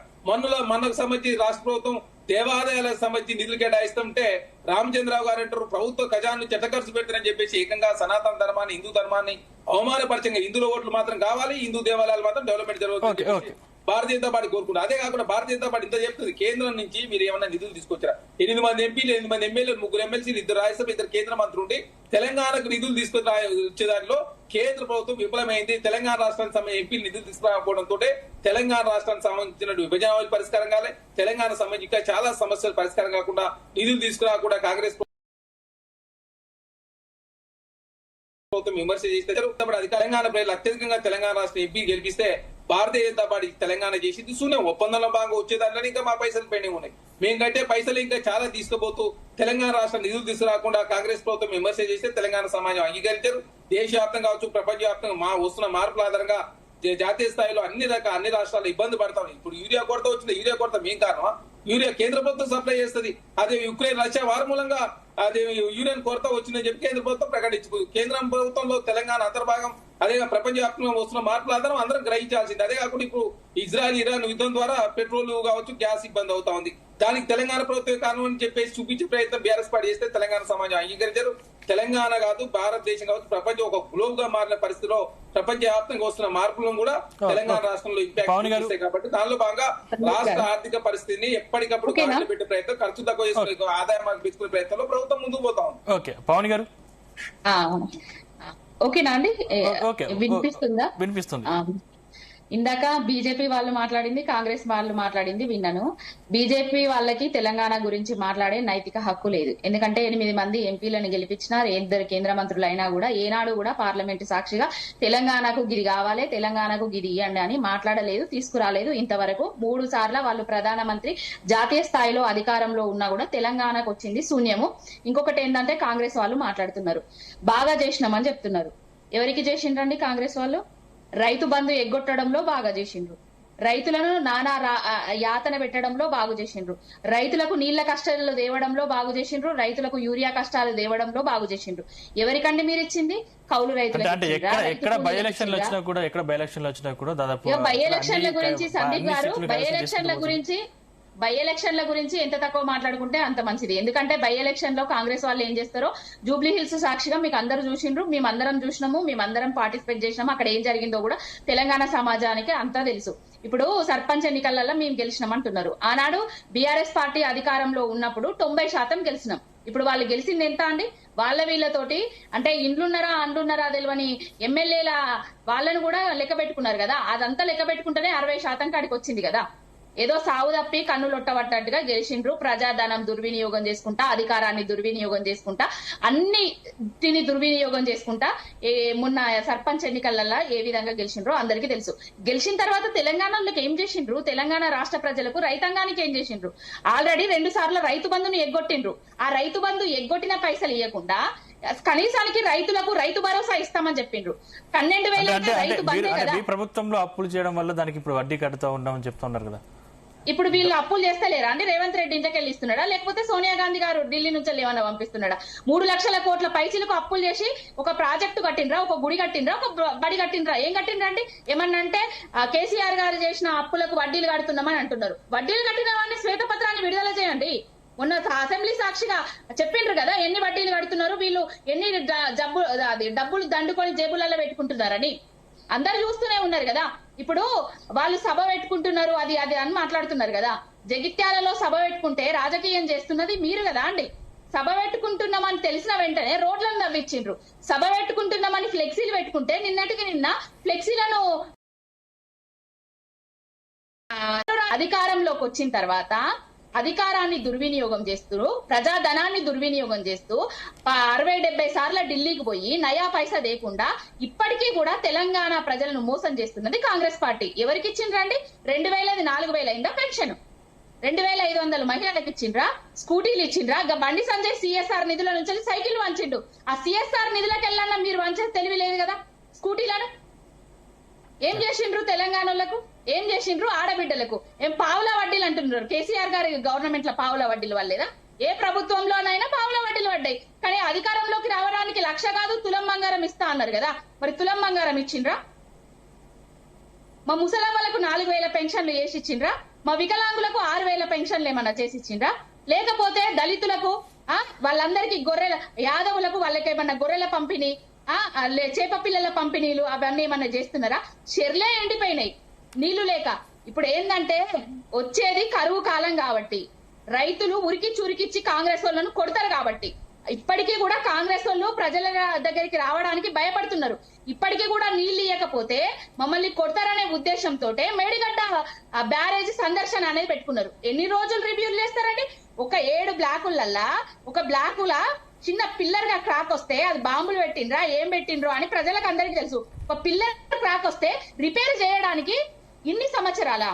మనకు సంబంధించి రాష్ట్ర ప్రభుత్వం దేవాలయాలకు సంబంధించి నిధులు కేటాయిస్తుంటే రామచంద్రరావు గారు అంటారు ప్రభుత్వ ఖజాను చెట్ట ఖర్చు పెడతారని చెప్పేసి ఏకంగా సనాతన ధర్మాన్ని, హిందూ ధర్మాన్ని అవమానపరిచంగా హిందువుల ఓట్లు మాత్రం కావాలి, హిందూ దేవాలయాలు మాత్రం డెవలప్మెంట్ జరుగుతుంది భారతీయ జనతా పార్టీ కోరుకుంటుంది. అదే కాకుండా భారతీయ జనతా పార్టీ ఇంత చెప్తుంది, కేంద్రం నుంచి మీరు ఏమైనా నిధులు తీసుకొచ్చారా? 8 మంది ఎంపీలు, 8 మంది ఎమ్మెల్యేలు, 3 ఎమ్మెల్సీలు, 2 రాజ్యసభ, 2 కేంద్ర మంత్రులు ఉండి తెలంగాణకు నిధులు తీసుకొని వచ్చేదానిలో కేంద్ర ప్రభుత్వం విఫలమైంది. తెలంగాణ రాష్ట్రానికి సంబంధించిన ఎంపీలు నిధులు తీసుకురాకపోవడంతో తెలంగాణ రాష్ట్రానికి సంబంధించిన విభజన పరిష్కారం కాలే, తెలంగాణ సంబంధించి ఇంకా చాలా సమస్యలు పరిష్కారం కాకుండా నిధులు తీసుకురాకుండా కాంగ్రెస్ ప్రభుత్వం విమర్శ చేస్తారు. అది తెలంగాణ ప్రజలు అత్యధికంగా తెలంగాణ రాష్ట్ర ఎంపీ గెలిపిస్తే భారతీయ జనతా పార్టీ తెలంగాణ చేసింది శూన్యం. ఒప్పందంలో భాగంగా వచ్చే దాంట్లో ఇంకా మా పైసలు పెండింగ్ ఉన్నాయి, మేము కట్టే పైసలు ఇంకా చాలా తీసుకుపోతూ తెలంగాణ రాష్ట్ర నిధులు తీసుకురాకుండా కాంగ్రెస్ ప్రభుత్వం విమర్శ చేస్తే తెలంగాణ సమాజం అంగీకరించారు. దేశవ్యాప్తంగా కావచ్చు, ప్రపంచవ్యాప్తంగా వస్తున్న మార్పుల ఆధారంగా జాతీయ స్థాయిలో అన్ని రాష్ట్రాలు ఇబ్బంది పడతాం. ఇప్పుడు యూరియా కొరత వచ్చింది, యూరియా కొరత మేం కారణమా? యూరియా కేంద్ర ప్రభుత్వం సప్లై చేస్తుంది. అదే యుక్రెయిన్ రష్యా వారి మూలంగా అదే యూరియన్ కొరత వచ్చిందని చెప్పి కేంద్ర ప్రభుత్వం ప్రకటించు. కేంద్ర ప్రభుత్వంలో తెలంగాణ అంతర్భాగం, అదే ప్రపంచవ్యాప్తంగా వస్తున్న మార్పుల ఆధారం అందరం గ్రహించాల్సింది. అదే కాకుండా ఇప్పుడు ఇజ్రాయల్ ఇరాన్ యుద్ధం ద్వారా పెట్రోల్ కావచ్చు, గ్యాస్ ఇబ్బంది అవుతా ఉంది. దానికి తెలంగాణ ప్రభుత్వం కారణం అని చెప్పేసి చూపించే ప్రయత్నం బీఆర్ఎస్ పార్టీ చేస్తే తెలంగాణ సమాజం అంగీకరించారు. తెలంగాణ కాదు, భారతదేశం కావచ్చు, ప్రపంచం ఒక గ్లోబ్ గా మారిన పరిస్థితిలో ప్రపంచ వ్యాప్తంగా వస్తున్న మార్పులను కూడా తెలంగాణ రాష్ట్రంలో ఇంపాక్ట్ చేస్తాయి. కాబట్టి దానిలో భాగంగా రాష్ట్ర ఆర్థిక పరిస్థితిని ఎప్పటికప్పుడు పెట్టే ప్రయత్నం, ఖర్చు తక్కువ చేసుకునే ఆదాయం పెంచుకునే ప్రయత్నంలో ప్రభుత్వం ముందుకు పోతా ఉంది. ఓకే పవన్ గారు, ఓకేనా అండి? వినిపిస్తుందా? వినిపిస్తుంది. ఇందాక బీజేపీ వాళ్ళు మాట్లాడింది, కాంగ్రెస్ వాళ్ళు మాట్లాడింది విన్నాను. బీజేపీ వాళ్ళకి తెలంగాణ గురించి మాట్లాడే నైతిక హక్కు లేదు. ఎందుకంటే 8 మంది ఎంపీలను గెలిపించిన 2 కేంద్ర మంత్రులు అయినా కూడా ఏనాడు కూడా పార్లమెంటు సాక్షిగా తెలంగాణకు గిది కావాలి, తెలంగాణకు గిది ఇవ్వండి అని మాట్లాడలేదు, తీసుకురాలేదు. ఇంతవరకు 3 సార్లు వాళ్ళు ప్రధానమంత్రి జాతీయ స్థాయిలో అధికారంలో ఉన్నా కూడా తెలంగాణకు వచ్చింది శూన్యము. ఇంకొకటి ఏంటంటే కాంగ్రెస్ వాళ్ళు మాట్లాడుతున్నారు, బాగా చేసినామని చెప్తున్నారు. ఎవరికి చేసిండ్రండి కాంగ్రెస్ వాళ్ళు? రైతు బంధు ఎగ్గొట్టడంలో బాగా చేసిండ్రు, రైతులను నానా యాతన పెట్టడంలో బాగు చేసిండ్రు, రైతులకు నీళ్ల కష్టాలు దేవడంలో బాగు చేసిండ్రు, రైతులకు యూరియా కష్టాలు దేవడంలో బాగు చేసిండ్రు. ఎవరికండి మీరు ఇచ్చింది? కౌలు రైతులకు. ఎక్కడ బై ఎలక్షన్లు వచ్చినా కూడా దాదాపు బై ఎలక్షన్ల గురించి సందీప్ గారు, బై ఎలక్షన్ల గురించి ఎంత తక్కువ మాట్లాడుకుంటే అంత మంచిది. ఎందుకంటే బై ఎలక్షన్ లో కాంగ్రెస్ వాళ్ళు ఏం చేస్తారో జూబ్లీ హిల్స్ సాక్షిగా మీకు అందరూ చూసిండ్రు, మేమందరం చూసినాము, మేమందరం పార్టిసిపేట్ చేసినాము. అక్కడ ఏం జరిగిందో కూడా తెలంగాణ సమాజానికి అంతా తెలుసు. ఇప్పుడు సర్పంచ్ ఎన్నికలలో మేము గెలిచినాం అంటున్నారు. ఆనాడు బీఆర్ఎస్ పార్టీ అధికారంలో ఉన్నప్పుడు 90% గెలిచినాం. ఇప్పుడు వాళ్ళు గెలిచింది ఎంత అండి? వాళ్ళ వీళ్ళతోటి అంటే ఇండ్లున్నారా అండ్లున్నారా తెలియని ఎమ్మెల్యేల వాళ్ళను కూడా లెక్క పెట్టుకున్నారు కదా. అదంతా లెక్క పెట్టుకుంటేనే 60% కాడికి వచ్చింది కదా. ఏదో సాగు తప్పి కన్నులొట్టబట్టట్టుగా గెలిచిండ్రు. ప్రజాధనం దుర్వినియోగం చేసుకుంటా, అధికారాన్ని దుర్వినియోగం చేసుకుంటా, అన్నిటిని దుర్వినియోగం చేసుకుంటా మొన్న సర్పంచ్ ఎన్నికలలో ఏ విధంగా గెలిచిండ్రో అందరికీ తెలుసు. గెలిచిన తర్వాత తెలంగాణలోకి ఏం చేసిండ్రు? తెలంగాణ రాష్ట్ర ప్రజలకు, రైతాంగానికి ఏం చేసిండ్రు? ఆల్రెడీ 2 సార్లు రైతు బంధుని ఎగ్గొట్టిండ్రు. ఆ రైతు బంధు ఎగ్గొట్టిన పైసలు ఇవ్వకుండా కనీసానికి రైతులకు రైతు భరోసా ఇస్తామని చెప్పిండ్రు. 12,000 రైతు బంధే కదా. ప్రభుత్వంలో అప్పులు చేయడం వల్ల దానికి ఇప్పుడు వడ్డీ కడుతూ ఉన్నామని చెప్తున్నారు కదా. ఇప్పుడు వీళ్ళు అప్పులు చేస్తలేరా అండి? రేవంత్ రెడ్డి ఇంటికెళ్ళి ఇస్తున్నాడా, లేకపోతే సోనియా గాంధీ గారు ఢిల్లీ నుంచి ఏమన్నా పంపిస్తున్నాడా? 3 లక్షల కోట్ల పైసలకు అప్పులు చేసి ఒక ప్రాజెక్టు కట్టిండ్రా, ఒక గుడి కట్టిండ్రా, ఒక బడి కట్టిండ్రా? ఏం కట్టిండ్రా అండి? ఏమన్నా అంటే కేసీఆర్ గారు చేసిన అప్పులకు వడ్డీలు కడుతున్నామని అంటున్నారు. వడ్డీలు కట్టిన వాడిని శ్వేతపత్రాన్ని విడుదల చేయండి. మొన్న అసెంబ్లీ సాక్షిగా చెప్పిండ్రు కదా ఎన్ని వడ్డీలు కడుతున్నారు వీళ్ళు, ఎన్ని డబ్బులు దండుకొని జేబులలో పెట్టుకుంటున్నారని అందరు చూస్తూనే ఉన్నారు కదా. ఇప్పుడు వాళ్ళు సభ పెట్టుకుంటున్నారు అది అది అని మాట్లాడుతున్నారు కదా. జగిత్యాలలో సభ పెట్టుకుంటే రాజకీయం చేస్తున్నది మీరు కదా అండి. సభ పెట్టుకుంటున్నామని తెలిసిన వెంటనే రోడ్లను నవ్విచ్చిండ్రు. సభ పెట్టుకుంటున్నామని ఫ్లెక్సీలు పెట్టుకుంటే నిన్నటికి నిన్న ఫ్లెక్సీలను అధికారంలోకి వచ్చిన తర్వాత అధికారాన్ని దుర్వినియోగం చేస్తూ, ప్రజాధనాన్ని దుర్వినియోగం చేస్తూ 60-70 సార్లు ఢిల్లీకి పోయి నయా పైసా లేకుండా ఇప్పటికీ కూడా తెలంగాణ ప్రజలను మోసం చేస్తున్నది కాంగ్రెస్ పార్టీ. ఎవరికి ఇచ్చిండ్రండి? 2000 4,000 అయిందా పెన్షన్? 2,500 మహిళలకు ఇచ్చిండ్రా? స్కూటీలు ఇచ్చిండ్రా? బండి సంజయ్ సిఎస్ఆర్ నిధుల నుంచి సైకిల్ వంచిండు. ఆ సిఎస్ఆర్ నిధులకు వెళ్ళాలన్నా మీరు వంచే తెలివి లేదు కదా. స్కూటీలను ఏం చేసిండ్రు? తెలంగాణలకు ఏం చేసిండ్రు? ఆడబిడ్డలకు ఏం పావుల వడ్డీలు అంటున్నారు. కేసీఆర్ గారి గవర్నమెంట్ లో పావుల వడ్డీలు వల్లేదా? ఏ ప్రభుత్వంలోనైనా పావుల వడ్డీలు పడ్డాయి. కానీ అధికారంలోకి రావడానికి 1,00,000 కాదు తులం బంగారం ఇస్తా అన్నారు కదా. మరి తులం బంగారం ఇచ్చిండ్రా? మా ముసలమ్మలకు 4,000 పెన్షన్లు వేసి ఇచ్చిండ్రా? మా వికలాంగులకు 6,000 పెన్షన్లు ఏమన్నా చేసి ఇచ్చిండ్రా? లేకపోతే దళితులకు వాళ్ళందరికీ గొర్రెల యాదవులకు వాళ్ళకేమన్నా గొర్రెల పంపిణీ, చేప పిల్లల పంపిణీలు అవన్నీ ఏమన్నా చేస్తున్నారా? చెర్లే ఎండిపోయినాయి నీళ్లు లేక. ఇప్పుడు ఏంటంటే వచ్చేది కరువు కాలం కాబట్టి రైతులు ఉరికి చురికిచ్చి కాంగ్రెస్ వాళ్ళను కొడతారు కాబట్టి ఇప్పటికీ కూడా కాంగ్రెస్ వాళ్ళు ప్రజల దగ్గరికి రావడానికి భయపడుతున్నారు. ఇప్పటికీ కూడా నీళ్లు ఇవ్వకపోతే మమ్మల్ని కొడతారనే ఉద్దేశంతో మేడిగడ్డ బ్యారేజ్ సందర్శన అనేది పెట్టుకున్నారు. ఎన్ని రోజులు రివ్యూలు చేస్తారండి? ఒక 7 బ్లాకులల్లా ఒక బ్లాకుల చిన్న పిల్లర్ గా క్రాక్ వస్తే అది బాంబులు పెట్టిండ్రా ఏం పెట్టిండ్రో అని ప్రజలకు అందరికీ తెలుసు. ఒక పిల్లర్ క్రాక్ వస్తే రిపేర్ చేయడానికి ఇన్ని సంవత్సరాలా?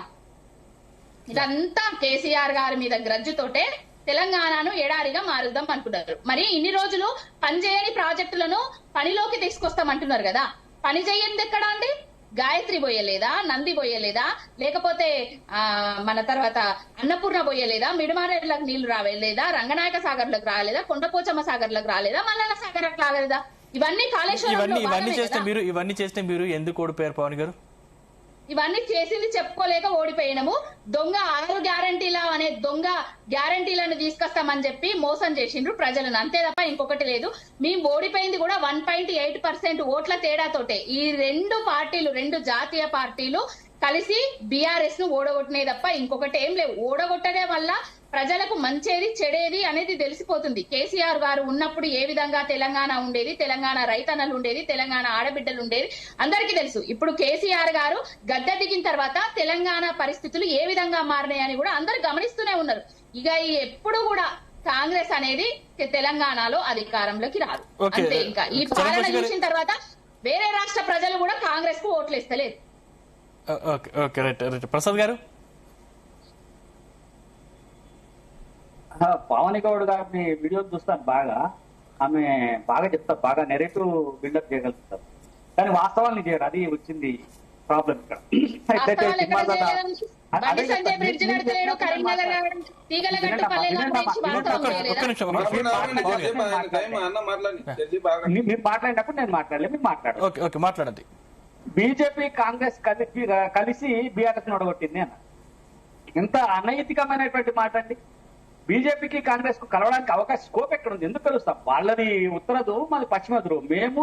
ఇదంతా కేసీఆర్ గారి మీద గ్రజ్జుతోటే తెలంగాణను ఎడారిగా మారుద్దాం అనుకున్నారు. మరి ఇన్ని రోజులు పనిచేయని ప్రాజెక్టులను పనిలోకి తీసుకొస్తామంటున్నారు కదా. పని చేయండి ఎక్కడ అండి? గాయత్రి పోయలేదా? నంది పోయలేదా? లేకపోతే మన తర్వాత అన్నపూర్ణ పోయలేదా? మిడిమారేళ్లకు నీళ్లు రావేలేదా? రంగనాయక సాగర్లకు రాలేదా? కొండపోచమ్మ సాగర్లకు రాలేదా? మల్లన్న సాగర్లకు రాలేదా? ఇవన్నీ కాళేశ్వరం. ఇవన్నీ చేస్తే మీరు ఎందుకు ఓడిపోయారు పవన్ గారు? ఇవన్నీ చేసింది చెప్పుకోలేక ఓడిపోయినాము. దొంగ 6 గ్యారంటీల అనే దొంగ గ్యారంటీలను తీసుకొస్తామని చెప్పి మోసం చేసిండ్రు ప్రజలను, అంతే తప్ప ఇంకొకటి లేదు. మేము ఓడిపోయింది కూడా 1.8% ఓట్ల తేడాతోటే. ఈ 2 పార్టీలు 2 జాతీయ పార్టీలు కలిసి బీఆర్ఎస్ ను ఓడగొట్టినే తప్ప ఇంకొకటి ఏం లేవు. ఓడగొట్టడం వల్ల ప్రజలకు మంచేది చెడేది అనేది తెలిసిపోతుంది. కేసీఆర్ గారు ఉన్నప్పుడు ఏ విధంగా తెలంగాణ ఉండేది, తెలంగాణ రైతన్నలు ఉండేది, తెలంగాణ ఆడబిడ్డలు ఉండేది అందరికీ తెలుసు. ఇప్పుడు కేసీఆర్ గారు గద్దె దిగిన తర్వాత తెలంగాణ పరిస్థితులు ఏ విధంగా మారినాయని కూడా అందరు గమనిస్తూనే ఉన్నారు. ఇక ఎప్పుడు కూడా కాంగ్రెస్ అనేది తెలంగాణలో అధికారంలోకి రాదు అంతే. ఇంకా ఈ పాలన చూసిన తర్వాత వేరే రాష్ట్ర ప్రజలు కూడా కాంగ్రెస్ కు ఓట్లు ఇస్తలేదు. ప్రసాద్ గారు, పావని గౌడ్ గారిని వీడియో చూస్తాను బాగా. ఆమె బాగా చెప్తారు, బాగా నెరేటివ్ బిల్డప్ చేయగలుగుతారు, కానీ వాస్తవాన్ని చేయరు. అది వచ్చింది ప్రాబ్లం ఇక్కడ. మీరు మాట్లాడినప్పుడు నేను మాట్లాడలేదు, మీరు మాట్లాడండి. బీజేపీ కాంగ్రెస్ కలిసి బీఆర్ఎస్ ని ఓడగొట్టింది అన్న. ఎంత అనైతికమైనటువంటి మాట అండి. బీజేపీకి కాంగ్రెస్ కు కలవడానికి అవకాశం స్కోప్ ఎక్కడ ఉంది? ఎందుకు కలుస్తాం? వాళ్ళది ఉత్తర ధ్రువం, మాది పశ్చిమ ధ్రువం. మేము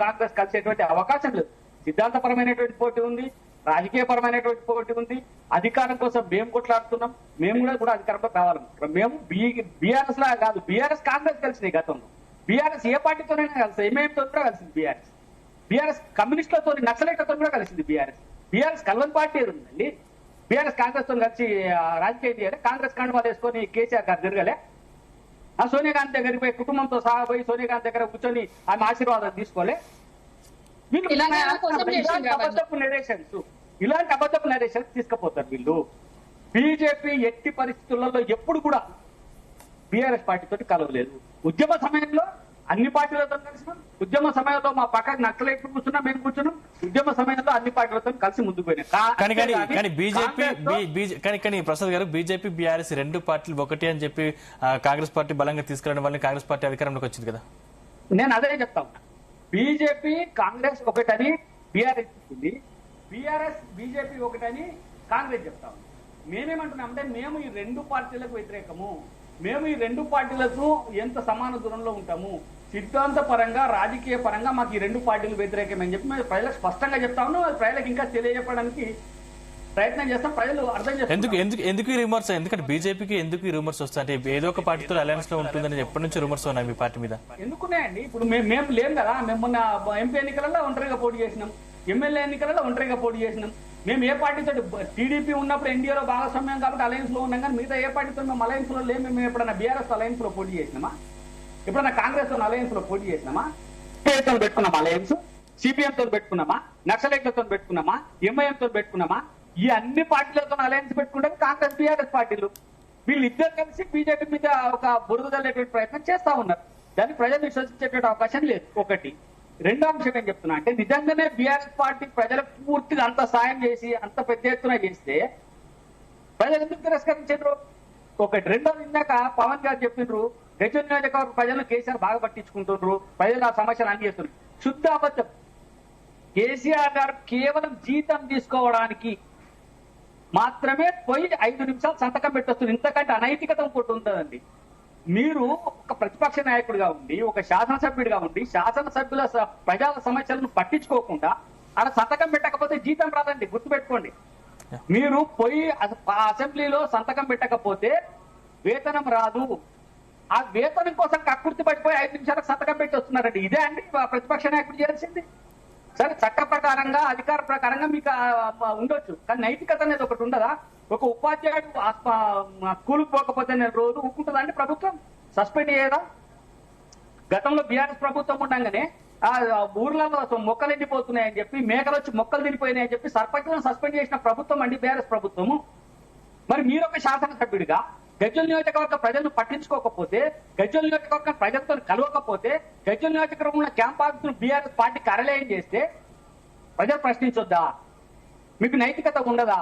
కాంగ్రెస్ కలిసేటువంటి అవకాశం లేదు. సిద్ధాంతపరమైనటువంటి పోటీ ఉంది, రాజకీయపరమైనటువంటి పోటీ ఉంది. అధికారం కోసం మేము కొట్లాడుతున్నాం. మేము కూడా అధికారంలో కావాలనుకుంటున్నాం. మేము బీఆర్ఎస్ లా కాదు, బీఆర్ఎస్ కాంగ్రెస్ కలిసినాయి గతంలో. బీఆర్ఎస్ ఏ పార్టీతోనైనా కలిసి, ఎంఐఎంతో కూడా కలిసింది బీఆర్ఎస్ కమ్యూనిస్టులతో, నక్సలైట్లతో కూడా కలిసింది బీఆర్ఎస్ కలవని పార్టీ ఉందండి. బీఆర్ఎస్ కాంగ్రెస్ తో కలిసి రాజకీయం చేయాలి. కాంగ్రెస్ కండువా వేసుకొని కేసీఆర్ గారు తిరగలే. సోనియా గాంధీ దగ్గరికి పోయి కుటుంబంతో సహా పోయి సోనియా గాంధీ దగ్గర కూర్చొని ఆమె ఆశీర్వాదం తీసుకోలే. ఇలాంటి అబద్ధపు నరేషన్స్ తీసుకుపోతారు వీళ్ళు. బీజేపీ ఎట్టి పరిస్థితులలో ఎప్పుడు కూడా బీఆర్ఎస్ పార్టీతో కలవలేదు. ఉద్యమ సమయంలో అన్ని పార్టీలతో కలిసినాం. ఉద్యమ సమయంలో మా పక్కకు నక్సలైట్లు కూర్చున్నాం, మేము కూర్చున్నాం. ఉద్యమ సమయంలో అన్ని పార్టీలతో కలిసి ముందుకు పోయినాం. కానీ ప్రసాద్ గారు, బీజేపీ బీఆర్ఎస్ 2 పార్టీలు ఒకటి అని చెప్పి కాంగ్రెస్ పార్టీ బలంగా తీసుకురావడం వల్ల కాంగ్రెస్ పార్టీ అధికారంలోకి వచ్చింది కదా. నేను అదే చెప్తా ఉన్నా. బీజేపీ కాంగ్రెస్ ఒకటని బీఆర్ఎస్ చెప్తుంది, బీఆర్ఎస్ బీజేపీ ఒకటని కాంగ్రెస్ చెప్తా ఉంది. మేమేమంటున్నామంటే మేము ఈ రెండు పార్టీలకు వ్యతిరేకము, మేము ఈ రెండు పార్టీలకు ఎంత సమాన దూరంలో ఉంటాము, సిద్ధాంత పరంగా రాజకీయ పరంగా మాకు ఈ రెండు పార్టీలు వ్యతిరేకమని చెప్పి మేము ప్రజలకు స్పష్టంగా చెప్తా ఉన్నాం. అది ప్రజలకు ఇంకా తెలియజెప్పడానికి ప్రయత్నం చేస్తాం, ప్రజలు అర్థం ఎందుకు చేస్తారు. ఎందుకు ఎందుకు ఈ రిమర్స్? ఎందుకంటే బీజేపీకి ఎందుకు ఈ రిమర్స్ వస్తాయి? అంటే ఏదో ఒక పార్టీతో అలయన్స్ లో ఉంటుందని ఎప్పటి నుంచి రిమర్స్ ఉన్నాయి మీ పార్టీ మీద? ఎందుకున్నాయండి? ఇప్పుడు మేము లేం కదా, మేము మొన్న ఎంపీ ఎన్నికలలో ఒంటరిగా పోటీ చేసినాం, ఎమ్మెల్యే ఎన్నికలలో ఒంటరిగా పోటీ చేసినాం. మేము ఏ పార్టీతో టీడీపీ ఉన్నప్పుడు ఎన్డీఏలో భాగస్వామ్యం కాబట్టి అలయన్స్ లో ఉన్నాం, కానీ మిగతా ఏ పార్టీతో మేము అలయన్స్ లో లేము. మేము ఎప్పుడైనా బీఆర్ఎస్ అలయన్స్ లో పోటీ చేసినామా? ఎప్పుడైనా కాంగ్రెస్ అలయన్స్ లో పోటీ చేసినామా? తో పెట్టుకున్నామా అలయన్స్? సిపిఎం తో పెట్టుకున్నామా? నక్సలైట్లతో పెట్టుకున్నామా? ఎంఐఎం తో పెట్టుకున్నామా? ఈ అన్ని పార్టీలతో అలయన్స్ పెట్టుకుంటే కాంగ్రెస్ బీఆర్ఎస్ పార్టీలు వీళ్ళిద్దరు కలిసి బీజేపీ మీద ఒక బురద చల్లేటువంటి ప్రయత్నం చేస్తా ఉన్నారు. దాన్ని ప్రజలు విశ్వసించేటువంటి అవకాశం లేదు. ఒకటి. రెండో అంశం ఏం చెప్తున్నా అంటే, నిజంగానే బీఆర్ఎస్ పార్టీ ప్రజలకు పూర్తిగా అంత సాయం చేసి అంత పెద్ద ఎత్తున చేస్తే ప్రజలు ఎందుకు తిరస్కరించారు? ఒకటి. రెండోది, ఇందాక పవన్ గారు చెప్పిండ్రు గజల్ నియోజకవర్గ ప్రజలు కేసీఆర్ బాగా పట్టించుకుంటుండ్రు, ప్రజలు ఆ సమస్యలు అన్ని చేస్తున్నారు. శుద్ధ అబద్ధం. కేసీఆర్ గారు కేవలం జీతం తీసుకోవడానికి మాత్రమే పోయి 5 నిమిషాలు సంతకం పెట్టొస్తుంది. ఇంతకంటే అనైతికత ఇంకోటి ఉంటుందండి. మీరు ఒక ప్రతిపక్ష నాయకుడిగా ఉండి, ఒక శాసనసభ్యుడిగా ఉండి, శాసనసభ్యుల ప్రజా సమస్యలను పట్టించుకోకుండా అలా సంతకం పెట్టకపోతే జీతం రాదండి, గుర్తుపెట్టుకోండి. మీరు పోయి అసెంబ్లీలో సంతకం పెట్టకపోతే వేతనం రాదు. ఆ వేతనం కోసం కక్కుర్తి పడిపోయి 5 నిమిషాలకు సంతకం పెట్టి వస్తున్నారండి. ఇదే అండి ప్రతిపక్ష నాయకుడు చేయాల్సింది. సరే, చట్ట ప్రకారంగా అధికార ప్రకారంగా మీకు ఉండొచ్చు, కానీ నైతికత అనేది ఒకటి ఉండదా? ఒక ఉపాధ్యాయుడు స్కూల్కి పోకపోతే 4 రోజులు ఊరుకుంటుందండి ప్రభుత్వం? సస్పెండ్ చేయదా? గతంలో బీఆర్ఎస్ ప్రభుత్వం ఉండగానే ఆ ఊర్లలో మొక్కలు ఎండిపోతున్నాయని చెప్పి, మేకలు వచ్చి మొక్కలు తినిపోయినాయని చెప్పి సర్పంచులను సస్పెండ్ చేసిన ప్రభుత్వం అండి బీఆర్ఎస్ ప్రభుత్వము. మరి మీరు ఒక శాసనసభ్యుడిగా గజ్వెల్ నియోజకవర్గ ప్రజలను పట్టించుకోకపోతే, గజ్వెల్ నియోజకవర్గం ప్రజలతో కలవకపోతే, గజ్వెల్ నియోజకవర్గంలో క్యాంప్ ఆఫీసులు బీఆర్ఎస్ పార్టీ కార్యాలయం చేస్తే ప్రజలు ప్రశ్నించొద్దా? మీకు నైతికత ఉండదా?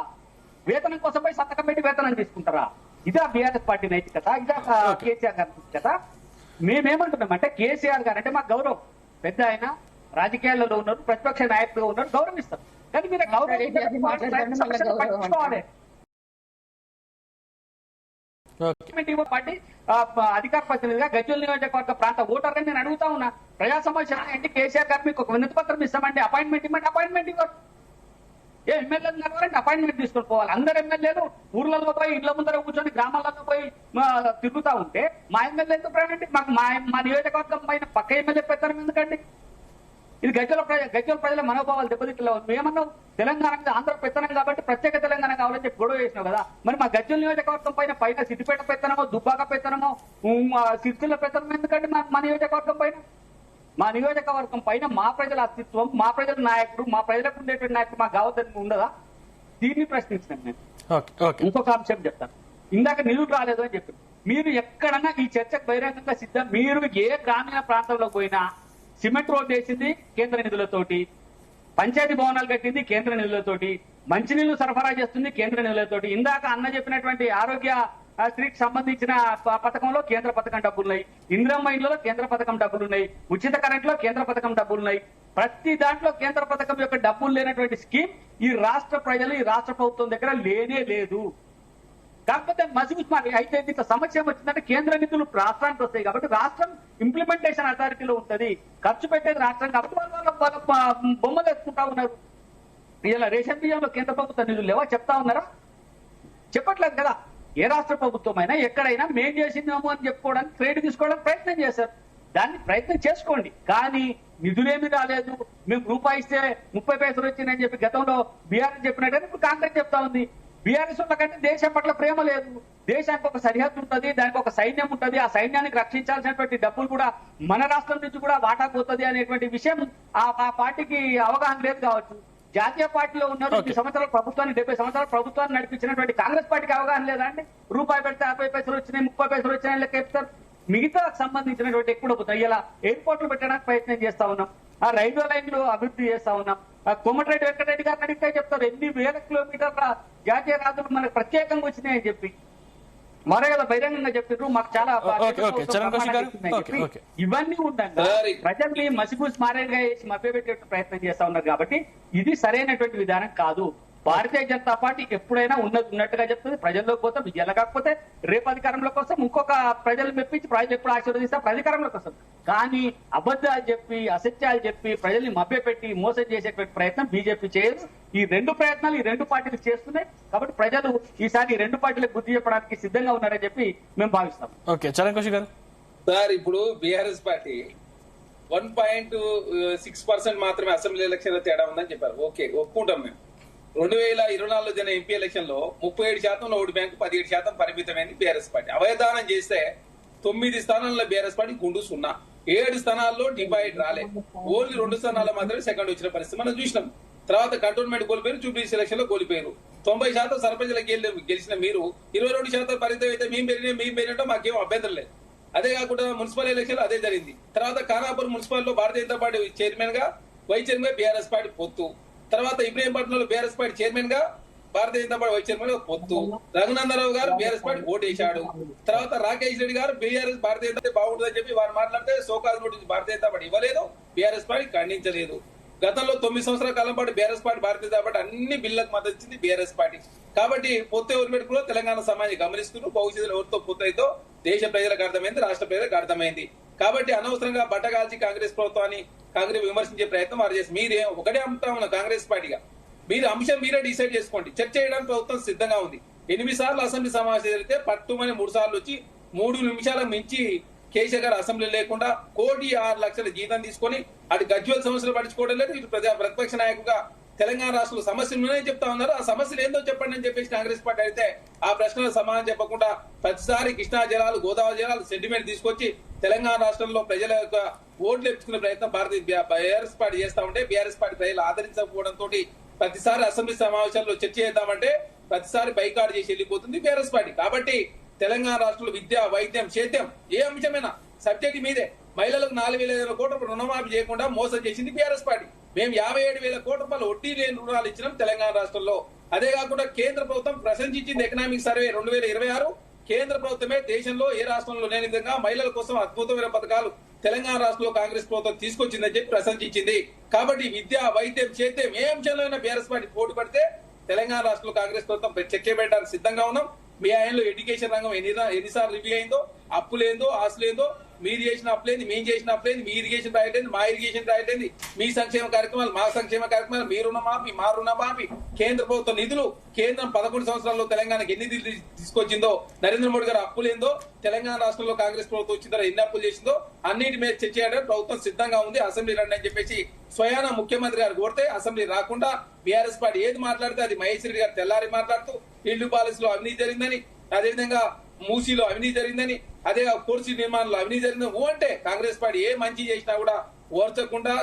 వేతనం కోసం పోయి సంతకం పెట్టి వేతనం తీసుకుంటారా? ఇదా బీఆర్ఎస్ పార్టీ నైతికత? ఇదా కేసీఆర్ గారి నైతికత? మేమేమంటున్నామంటే, కేసీఆర్ గారు అంటే మాకు గౌరవం. పెద్ద ఆయన రాజకీయాలలో ఉన్నారు, ప్రతిపక్ష నాయకులుగా ఉన్నారు, గౌరవిస్తారు. కానీ మీరు గౌరవించుకోవాలి. పార్టీ అధికార ప్రతినిధిగా గజ్వెల్ నియోజకవర్గ ప్రాంత ఓటర్గా నేను అడుగుతా ఉన్నా, ప్రజా సమస్య అంటే కేసీఆర్ గారు మీకు ఒక వినతి పత్రం ఇస్తామండి, అపాయింట్మెంట్ ఇవ్వండి. అపాయింట్మెంట్ ఇవ్వరు. ఏ ఎమ్మెల్యేలు నడవాలంటే అపాయింట్మెంట్ తీసుకొని పోవాలి. అందరు ఎమ్మెల్యేలు ఊర్లలో పోయి ఇళ్ల ముందర కూర్చొని గ్రామాలలో పోయి తిరుగుతా ఉంటే మా ఎమ్మెల్యే ఎందుకు రానండి? మాకు మా నియోజకవర్గం పైన పక్క ఎమ్మెల్యే పెత్తనం ఎందుకండి? ఇది గజ్వెల్ ప్రజల మనోభావాలు దెబ్బతిట్లా ఉంది. ఏమన్నావు? తెలంగాణ ఆంధ్ర పెత్తనం కాబట్టి ప్రత్యేక తెలంగాణ కావాలని చెప్పి గొడవ చేసినావు కదా. మరి మా గజ్వెల్ నియోజకవర్గం పైన సిద్దిపేట పెత్తనమో, దుబ్బాక పెత్తనమో, సిరిసిల్ల పెత్తనం ఎందుకండి మా నియోజకవర్గం పైన? మా నియోజకవర్గం పైన మా ప్రజల అస్తిత్వం, మా ప్రజల నాయకుడు, మా ప్రజలకు ఉండేటువంటి నాయకుడు మాకు కావద్దని ఉండదా? దీన్ని ప్రశ్నించినాను నేను. ఇంకొక అంశం చెప్తాను. ఇందాక నిధులు రాలేదు అని చెప్పి, మీరు ఎక్కడన్నా ఈ చర్చకు బహిరంగంగా సిద్ధం. మీరు ఏ గ్రామీణ ప్రాంతంలో పోయినా సిమెంట్ రోడ్ వేసింది కేంద్ర నిధులతోటి, పంచాయతీ భవనాలు కట్టింది కేంద్ర నిధులతోటి, మంచినీళ్లు సరఫరా చేస్తుంది కేంద్ర నిధులతోటి. ఇందాక అన్న చెప్పినటువంటి ఆరోగ్య స్త్రీకి సంబంధించిన పథకంలో కేంద్ర పథకం డబ్బులున్నాయి, ఇందిరమ్మ ఇళ్లలో కేంద్ర పథకం డబ్బులున్నాయి, ఉచిత కరెంట్ లో కేంద్ర పథకం డబ్బులున్నాయి. ప్రతి దాంట్లో కేంద్ర పథకం యొక్క డబ్బులు లేనటువంటి స్కీమ్ ఈ రాష్ట్ర ప్రజలు, ఈ రాష్ట్ర ప్రభుత్వం దగ్గర లేనే లేదు. కాకపోతే మసిగుస్మారి అయితే ఇంత సమస్య వచ్చిందంటే కేంద్ర నిధులు రాష్ట్రానికి వస్తాయి కాబట్టి రాష్ట్రం ఇంప్లిమెంటేషన్ అథారిటీలో ఉంటది, ఖర్చు పెట్టేది రాష్ట్రం కాబట్టి వాళ్ళ బొమ్మలు వేసుకుంటా ఉన్నారు. ఇలా రేషన్ బియ్యంలో కేంద్ర ప్రభుత్వ నిధులు లేవా చెప్తా ఉన్నారా? చెప్పట్లేదు కదా. ఏ రాష్ట్ర ప్రభుత్వం అయినా ఎక్కడైనా మేం చేసిందేమో అని చెప్పుకోవడానికి క్రెడిట్ తీసుకోవడానికి ప్రయత్నం చేశారు. దాన్ని ప్రయత్నం చేసుకోండి. కానీ నిధులేమి రాలేదు, మేము రూపాయి ఇస్తే 30 పైసలు వచ్చిందని చెప్పి గతంలో బీఆర్ఎస్ చెప్పినట్టు ఇప్పుడు కాంగ్రెస్ చెప్తా ఉంది. బీఆర్ఎస్ కంటే దేశం పట్ల ప్రేమ లేదు. దేశానికి ఒక సరిహద్దు ఉంటుంది, దానికి ఒక సైన్యం ఉంటుంది. ఆ సైన్యానికి రక్షించాల్సినటువంటి డబ్బులు కూడా మన రాష్ట్రం నుంచి కూడా వాటా పోతుంది అనేటువంటి విషయం ఆ పార్టీకి అవగాహన లేదు కావచ్చు. జాతీయ పార్టీలో ఉన్నారు. 20 సంవత్సరాల ప్రభుత్వాన్ని, 70 సంవత్సరాల ప్రభుత్వాన్ని నడిపించినటువంటి కాంగ్రెస్ పార్టీకి అవగాహన లేదా అండి? రూపాయి పెడితే 50 పైసలు వచ్చినాయి, 30 పైసలు వచ్చినాయి లెక్క చెప్తారు. మిగతా సంబంధించినటువంటి ఎక్కువ పోతాయి. ఇలా ఎయిర్పోర్ట్లు పెట్టడానికి ప్రయత్నం చేస్తా ఉన్నాం, ఆ రైల్వే లైన్లు అభివృద్ధి చేస్తా ఉన్నాం. కోమటిరెడ్డి వెంకటరెడ్డి గారిని అడిగితే చెప్తారు ఎన్ని వేల కిలోమీటర్ల జాతీయ రాజులు మనకు ప్రత్యేకంగా వచ్చినాయని చెప్పి. మరో బహిరంగంగా చెప్పారు మాకు చాలా ఇవన్నీ ఉండగా ప్రజల్ని మసిపూసి మారేడుగా వేసి మభ్యపెట్టే ప్రయత్నం చేస్తా ఉన్నారు. కాబట్టి ఇది సరైనటువంటి విధానం కాదు. భారతీయ జనతా పార్టీ ఎప్పుడైనా ఉన్నట్టుగా చెప్తుంది, ప్రజల్లోకి పోతే విజయాలు కాకపోతే రేపు అధికారంలోకి వస్తాం, ఇంకొక ప్రజలు మెప్పించి ప్రజలు ఎప్పుడు ఆశీర్వదిస్తాం అధికారంలోకి వస్తాం. కానీ అబద్ధాలు చెప్పి అసత్యాలు చెప్పి ప్రజల్ని మభ్యపెట్టి మోసం చేసేటువంటి ప్రయత్నం బీజేపీ చేయదు. ఈ రెండు ప్రయత్నాలు ఈ రెండు పార్టీలు చేస్తున్నాయి. కాబట్టి ప్రజలు ఈసారి ఈ రెండు పార్టీలకు బుద్ధి చెప్పడానికి సిద్ధంగా ఉన్నారని చెప్పి మేము భావిస్తాం. ఓకే, చరణ్ కౌశిక్ గారు. సార్, ఇప్పుడు బీఆర్ఎస్ పార్టీ 1.6% మాత్రమే అసెంబ్లీ ఎలక్షన్ లో తేడా ఉందని చెప్పారు. ఓకే, ఒప్పుకుంటాం మేము. 2024 జరిగిన ఎంపీ ఎలక్షన్ లో 37% ఓటు బ్యాంకు 17% పరిమితమైంది బీఆర్ఎస్ పార్టీ. అవయదానం చేస్తే 9 స్థానాల్లో బీఆర్ఎస్ పార్టీ గుండు 0, 7 స్థానాల్లో డివైడ్ రాలే, ఓన్లీ 2 స్థానాల్లో మాత్రమే సెకండ్ వచ్చిన పరిస్థితి మనం చూసినాం. తర్వాత కంటోన్మెంట్ కోల్పోయారు, జూబ్లీస్ ఎలక్షన్ లో కోల్పోయారు. 90% సర్పంచ్లకు గెలిచిన మీరు 22% పరిమితం అయితే మేము పెరిగినట్టు మాకేం అభ్యంతరం లేదు. అదే కాకుండా మున్సిపల్ ఎలక్షన్ అదే జరిగింది. తర్వాత ఖానాపూర్ మున్సిపల్ లో భారతీయ జనతా పార్టీ చైర్మన్ గా వైస్ చైర్మన్ గా బీఆర్ఎస్ పార్టీ పొత్తు. తర్వాత ఇబ్రహీంపట్నంలో బీఆర్ఎస్ పార్టీ చైర్మన్ గా Bharatiya Janata party vice chairman గా పొత్తు. రఘునందరావు గారు బీఆర్ఎస్ పార్టీ ఓటేశాడు. తర్వాత రాకేష్ రెడ్డి గారు బీఆర్ఎస్ భారతీయ జనతా బాగుంటుందని చెప్పి వారు మాట్లాడితే show cause notice Bharatiya Janata party ఇవ్వలేదు, బీఆర్ఎస్ పార్టీ ఖండించలేదు. గతంలో 9 సంవత్సరాల కాలం పాటు BRS party Bharatiya Janata party అన్ని బిల్లులకు మద్దతు ఇచ్చింది బీఆర్ఎస్ పార్టీ. కాబట్టి పొత్తు ఎవరు పెట్టుకున్నా తెలంగాణ సమాజం గమనిస్తున్నారు. భవిష్యత్తులో ఎవరితో పొత్తు అయితే దేశ ప్రజలకు అర్థమైంది, రాష్ట్ర ప్రజలకు అర్థమైంది. కాబట్టి అనవసరంగా బట్టగాల్చి కాంగ్రెస్ ప్రభుత్వాన్ని కాంగ్రెస్ విమర్శించే ప్రయత్నం వారు చేసి మీరే ఒకటే అమ్ముతా ఉన్న కాంగ్రెస్ పార్టీగా మీరు అంశం మీరే డిసైడ్ చేసుకోండి. చర్చ చేయడానికి ప్రభుత్వం సిద్ధంగా ఉంది. 8 సార్లు అసెంబ్లీ సమావేశం జరిగితే పట్టుమని 3 సార్లు వచ్చి 3 నిమిషాలకు మించి కేసీఆర్ గారు అసెంబ్లీ లేకుండా 1,06,00,000 జీతం తీసుకొని అటు గజ్వేల్ సమస్యలు పట్టించుకోవడం లేదు, ఇటు ప్రతిపక్ష నాయకుగా తెలంగాణ రాష్ట్రంలో సమస్యలు ఉన్నాయని చెప్తా ఉన్నారు. ఆ సమస్యలు ఏందో చెప్పండి అని చెప్పేసి కాంగ్రెస్ పార్టీ అయితే ఆ ప్రశ్నలకు సమాధానం చెప్పకుండా ప్రతిసారి కృష్ణా జలాలు, గోదావరి జలాలు సెంటిమెంట్ తీసుకొచ్చి తెలంగాణ రాష్ట్రంలో ప్రజల యొక్క ఓట్లు ఎప్పుకునే ప్రయత్నం బీఆర్ఎస్ పార్టీ చేస్తా ఉంటే బీఆర్ఎస్ పార్టీ ప్రజలు ఆదరించకపోవడంతో ప్రతిసారి అసెంబ్లీ సమావేశాల్లో చర్చ చేద్దామంటే ప్రతిసారి బైకాట్ చేసి వెళ్ళిపోతుంది బీఆర్ఎస్ పార్టీ. కాబట్టి తెలంగాణ రాష్ట్రంలో విద్య, వైద్యం, సేద్యం ఏ అంశమైనా సబ్జెక్ట్ మీదే. మహిళలకు 4,500 కోట్ల రూపాయలు రుణమాఫీ చేయకుండా మోసం చేసింది బీఆర్ఎస్ పార్టీ. మేము 57,000 కోట్ల రూపాయలు వడ్డీ లేని రుణాలు ఇచ్చినాం తెలంగాణ రాష్ట్రంలో. అదే కాకుండా కేంద్ర ప్రభుత్వం ప్రశంసించింది ఎకనామిక్ సర్వే 2026. కేంద్ర ప్రభుత్వమే దేశంలో ఏ రాష్ట్రంలో లేని విధంగా మహిళల కోసం అద్భుతమైన పథకాలు తెలంగాణ రాష్ట్రంలో కాంగ్రెస్ ప్రభుత్వం తీసుకొచ్చిందని చెప్పి ప్రశంసించింది. కాబట్టి విద్య, వైద్యం, సేద్యం ఏ అంశంలో అయినా బీఆర్ఎస్ పార్టీ పోటీ పడితే తెలంగాణ రాష్ట్రంలో కాంగ్రెస్ ప్రభుత్వం చెక్ చేయడానికి సిద్ధంగా ఉన్నాం. మీ ఆయనలో ఎడ్యుకేషన్ రంగం ఎన్నిసార్లు రివ్యూ అయిందో, అప్పులేందో, ఆస్తులేందో, మీరు చేసిన అప్పులేంది, మేము చేసిన అప్పులేంది, మీ ఇరిగేషన్ రాయలేదు, మా ఇరిగేషన్ రాయలేదు, మీ సంక్షేమ కార్యక్రమాలు, మా సంక్షేమ కార్యక్రమాలు, మీ రుణమాఫీ, మా రుణమాఫీ, కేంద్ర ప్రభుత్వ నిధులు, కేంద్రం 11 సంవత్సరాల్లో తెలంగాణకి ఎన్ని నిధులు తీసుకొచ్చిందో, నరేంద్ర మోడీ గారు అప్పులేందో, తెలంగాణ రాష్ట్రంలో కాంగ్రెస్ ప్రభుత్వం వచ్చిన తర్వాత ఎన్ని అప్పులు చేసిందో అన్నిటి మీద చర్చ చేయడానికి ప్రభుత్వం సిద్ధంగా ఉంది. అసెంబ్లీ రండి అని చెప్పేసి స్వయాన ముఖ్యమంత్రి గారు కోరితే అసెంబ్లీ రాకుండా బీఆర్ఎస్ పార్టీ ఏది మాట్లాడితే అది మహేష్ రెడ్డి గారు తెల్లారి మాట్లాడుతూ ఇల్లు పాలసీలో అవినీతి జరిగిందని, అదేవిధంగా మూసీలో అవినీతి జరిగిందని, అదే కోర్సు నిర్మాణంలో అవినీతి జరిగిందని అంటే కాంగ్రెస్ పార్టీ ఏ మంచి చేసినా కూడా ఓర్చకుండా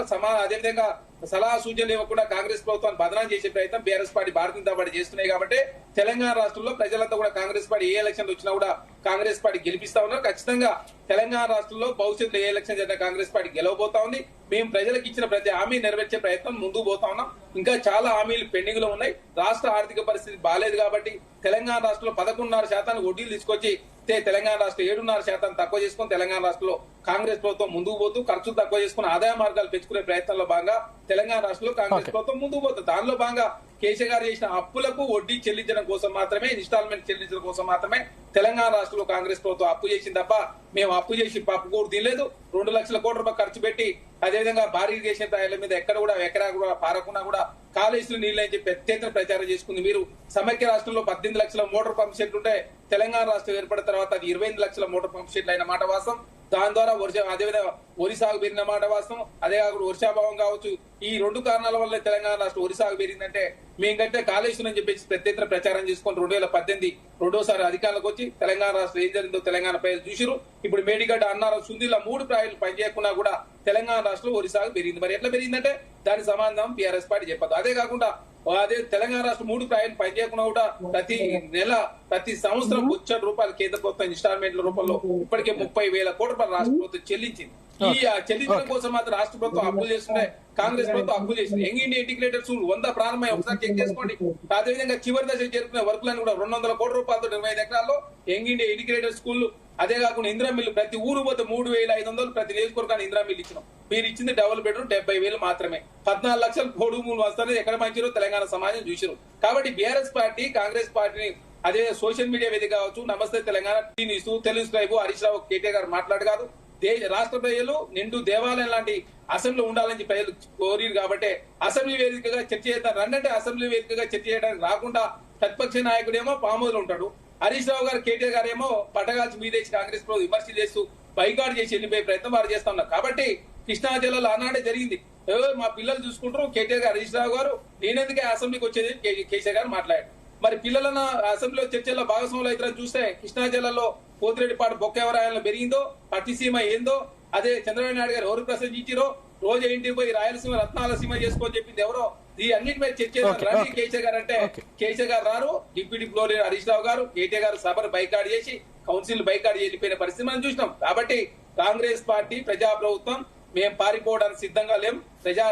అదేవిధంగా సలహా సూచనలు ఇవ్వకుండా కాంగ్రెస్ ప్రభుత్వాన్ని బదనాం చేసే ప్రయత్నం BRS party, Bharatiya Janata party చేస్తున్నాయి. కాబట్టి తెలంగాణ రాష్ట్రంలో ప్రజలంతా కూడా కాంగ్రెస్ పార్టీ ఏ ఎలక్షన్ వచ్చినా కూడా కాంగ్రెస్ పార్టీ గెలిపిస్తా ఉన్నారు. ఖచ్చితంగా తెలంగాణ రాష్ట్రంలో భవిష్యత్తులో ఏ ఎలక్షన్ జరిగినా కాంగ్రెస్ పార్టీ గెలవబోతా ఉంది. మేము ప్రజలకు ఇచ్చిన ప్రతి హామీ నెరవేర్చే ప్రయత్నం ముందుకు పోతా ఉన్నాం. ఇంకా చాలా హామీలు పెండింగ్ లో ఉన్నాయి. రాష్ట్ర ఆర్థిక పరిస్థితి బాలేదు కాబట్టి తెలంగాణ రాష్ట్రంలో 11.5% వడ్డీలు తీసుకొచ్చి తెలంగాణ రాష్ట్రం 7.5% తక్కువ చేసుకుని తెలంగాణ రాష్ట్రంలో కాంగ్రెస్ ప్రభుత్వం ముందుకు పోతూ ఖర్చులు తక్కువ చేసుకుని ఆదాయ మార్గాలు పెంచుకునే ప్రయత్నంలో భాగంగా తెలంగాణ రాష్ట్రంలో కాంగ్రెస్ ప్రభుత్వం ముందుకు పోతుంది. దానిలో భాగంగా కేసీఆర్ గారు చేసిన అప్పులకు వడ్డీ చెల్లించడం కోసం మాత్రమే, ఇన్స్టాల్మెంట్ చెల్లించడం కోసం మాత్రమే తెలంగాణ రాష్ట్రంలో కాంగ్రెస్ ప్రభుత్వం అప్పు చేసింది తప్ప మేము అప్పు చేసి పప్పు కూడా తినలేదు. 2 లక్షల కోట్ల రూపాయలు ఖర్చు పెట్టి అదేవిధంగా భారీ ఇరిగేషన్ రాయల మీద ఎక్కడ కూడా ఎకరా కూడా పారకుండా కూడా కాళేశ్వరం నీళ్ళు అని చెప్పి అత్యంత ప్రచారం చేసుకుంది. మీరు సమైక్య రాష్ట్రంలో 18 లక్షల మోటార్ పంప్ సెట్లు ఉంటే తెలంగాణ రాష్ట్రం ఏర్పడిన తర్వాత అది 25 లక్షల మోటార్ పంప్ సెట్లు అయిన మాట వాస్తవం. దాని ద్వారా అదేవిధంగా వరి సాగు పెరిగిన మాట వాస్తవం. అదే కాకుండా వర్షాభావం కావచ్చు, ఈ 2 కారణాల వల్ల తెలంగాణ రాష్ట్రం వరి సాగు పెరిగిందంటే మేంకంటే కాళేశ్వరం అని చెప్పేసి ప్రత్యేక ప్రచారం చేసుకుని 2018 రెండోసారి అధికారంలోకి వచ్చి తెలంగాణ రాష్ట్రం ఏం జరిగిందో తెలంగాణ ప్రజలు చూసిరు. ఇప్పుడు మేడిగడ్డ, అన్నారం, సుందిలా 3 ప్రాజెక్టులు పనిచేయకుండా కూడా తెలంగాణ రాష్ట్రంలో వరి సాగు పెరిగింది. మరి ఎట్లా పెరిగిందంటే దాని సమాధానం బీఆర్ఎస్ పార్టీ చెప్పదు. అదే కాకుండా అదే తెలంగాణ రాష్ట్రం 3 ప్రాజెక్టులు పనిచేయకుండా కూడా ప్రతి సంవత్సరం ₹1,00,00,000 కేంద్ర ప్రభుత్వం ఇన్స్టాల్మెంట్ల రూపంలో ఇప్పటికే 30,000 కోట్ల రూపాయలు రాష్ట్ర ప్రభుత్వం చెల్లించింది. ఈ చెల్లించడం కోసం మాత్రం రాష్ట్ర ప్రభుత్వం అప్పులు చేస్తుంటే కాంగ్రెస్ ప్రభుత్వం అప్పులు చేసింది. యంగ్ ఇండియా ఇంటిగ్రేటెడ్ స్కూల్ 100 ప్రారంభమై ఒకసారి చెక్ చేసుకోండి. అదేవిధంగా చివరి దశ చేరుకునే వర్కులను కూడా 200 కోట్ల రూపాయలతో 25 ఎకరాల్లో యంగ్ ఇండియా ఇంటిగ్రేటెడ్ స్కూల్ అదే కాకుండా ఇందిరా మిల్లు ప్రతి ఊరు పోతే 3,500 ప్రతి నియోజకవర్గాన్ని ఇందిరా మిల్లు ఇచ్చినాం. మీరు ఇచ్చింది డబుల్ బెడ్రూమ్ 70,000 మాత్రమే. 14 లక్షలు పొడుగులు వస్తారని ఎక్కడ మంచిరో తెలంగాణ సమాజం చూసిరు. కాబట్టి బీఆర్ఎస్ పార్టీ కాంగ్రెస్ పార్టీని అదే సోషల్ మీడియా వేదిక కావచ్చు, నమస్తే తెలంగాణ న్యూస్, తెలుగు స్క్రైబ్, హరీష్ రావు, కేటీఆర్ గారు మాట్లాడు కాదు. రాష్ట్ర ప్రజలు నిండు దేవాలయం లాంటి అసెంబ్లీ ఉండాలని ప్రజలు కోరిరు కాబట్టి అసెంబ్లీ వేదికగా చర్చ చేద్దాం రండి. అసెంబ్లీ వేదికగా చర్చ చేయడానికి రాకుండా ప్రతిపక్ష నాయకుడేమో పామోదులు ఉంటాడు, హరీష్ రావు గారు, కేటీఆర్ గారు ఏమో పట్టగాల్చి మీదేసి కాంగ్రెస్ ప్రభుత్వం విమర్శలు చేస్తూ బైకాట్ చేసి వెళ్ళిపోయే ప్రయత్నం వారు చేస్తా ఉన్నారు. కాబట్టి కృష్ణా జిల్లాలో ఆనాడే జరిగింది. మా పిల్లలు చూసుకుంటారు కేటీఆర్ గారు, హరీష్ రావు గారు, నేనెందుకే అసెంబ్లీకి వచ్చేది కేసీఆర్ గారు మాట్లాడారు. మరి పిల్లలను అసెంబ్లీలో చర్చలో భాగస్వాములు అవుతారని చూస్తే కృష్ణా జిల్లాలో పోతిరెడ్డిపాడు బొక్కవరాయలను పెరిగిందో, పట్టిసీమ ఏందో, అదే చంద్రబాబు నాయుడు గారు ఎవరు ప్రసంగించిరో, రోజు ఇంటికి పోయి రాయలసీమ రత్నాల సీమ చేసుకొని చెప్పింది ఎవరో, ఈ అన్నింటి మీద చర్చ రండి కేసీఆర్ గారు అంటే కేసీఆర్ గారు రారు. డిప్యూటీ ఫ్లోర్ హరీష్ రావు గారు, కేటీఆర్ గారు సభను బైకాట్ చేసి కౌన్సిల్ బైకాట్ వెళ్ళిపోయిన పరిస్థితి మనం చూసినాం. కాబట్టి కాంగ్రెస్ పార్టీ ప్రజా ప్రభుత్వం, మేము పారిపోవడానికి సిద్ధంగా లేం. ప్రజా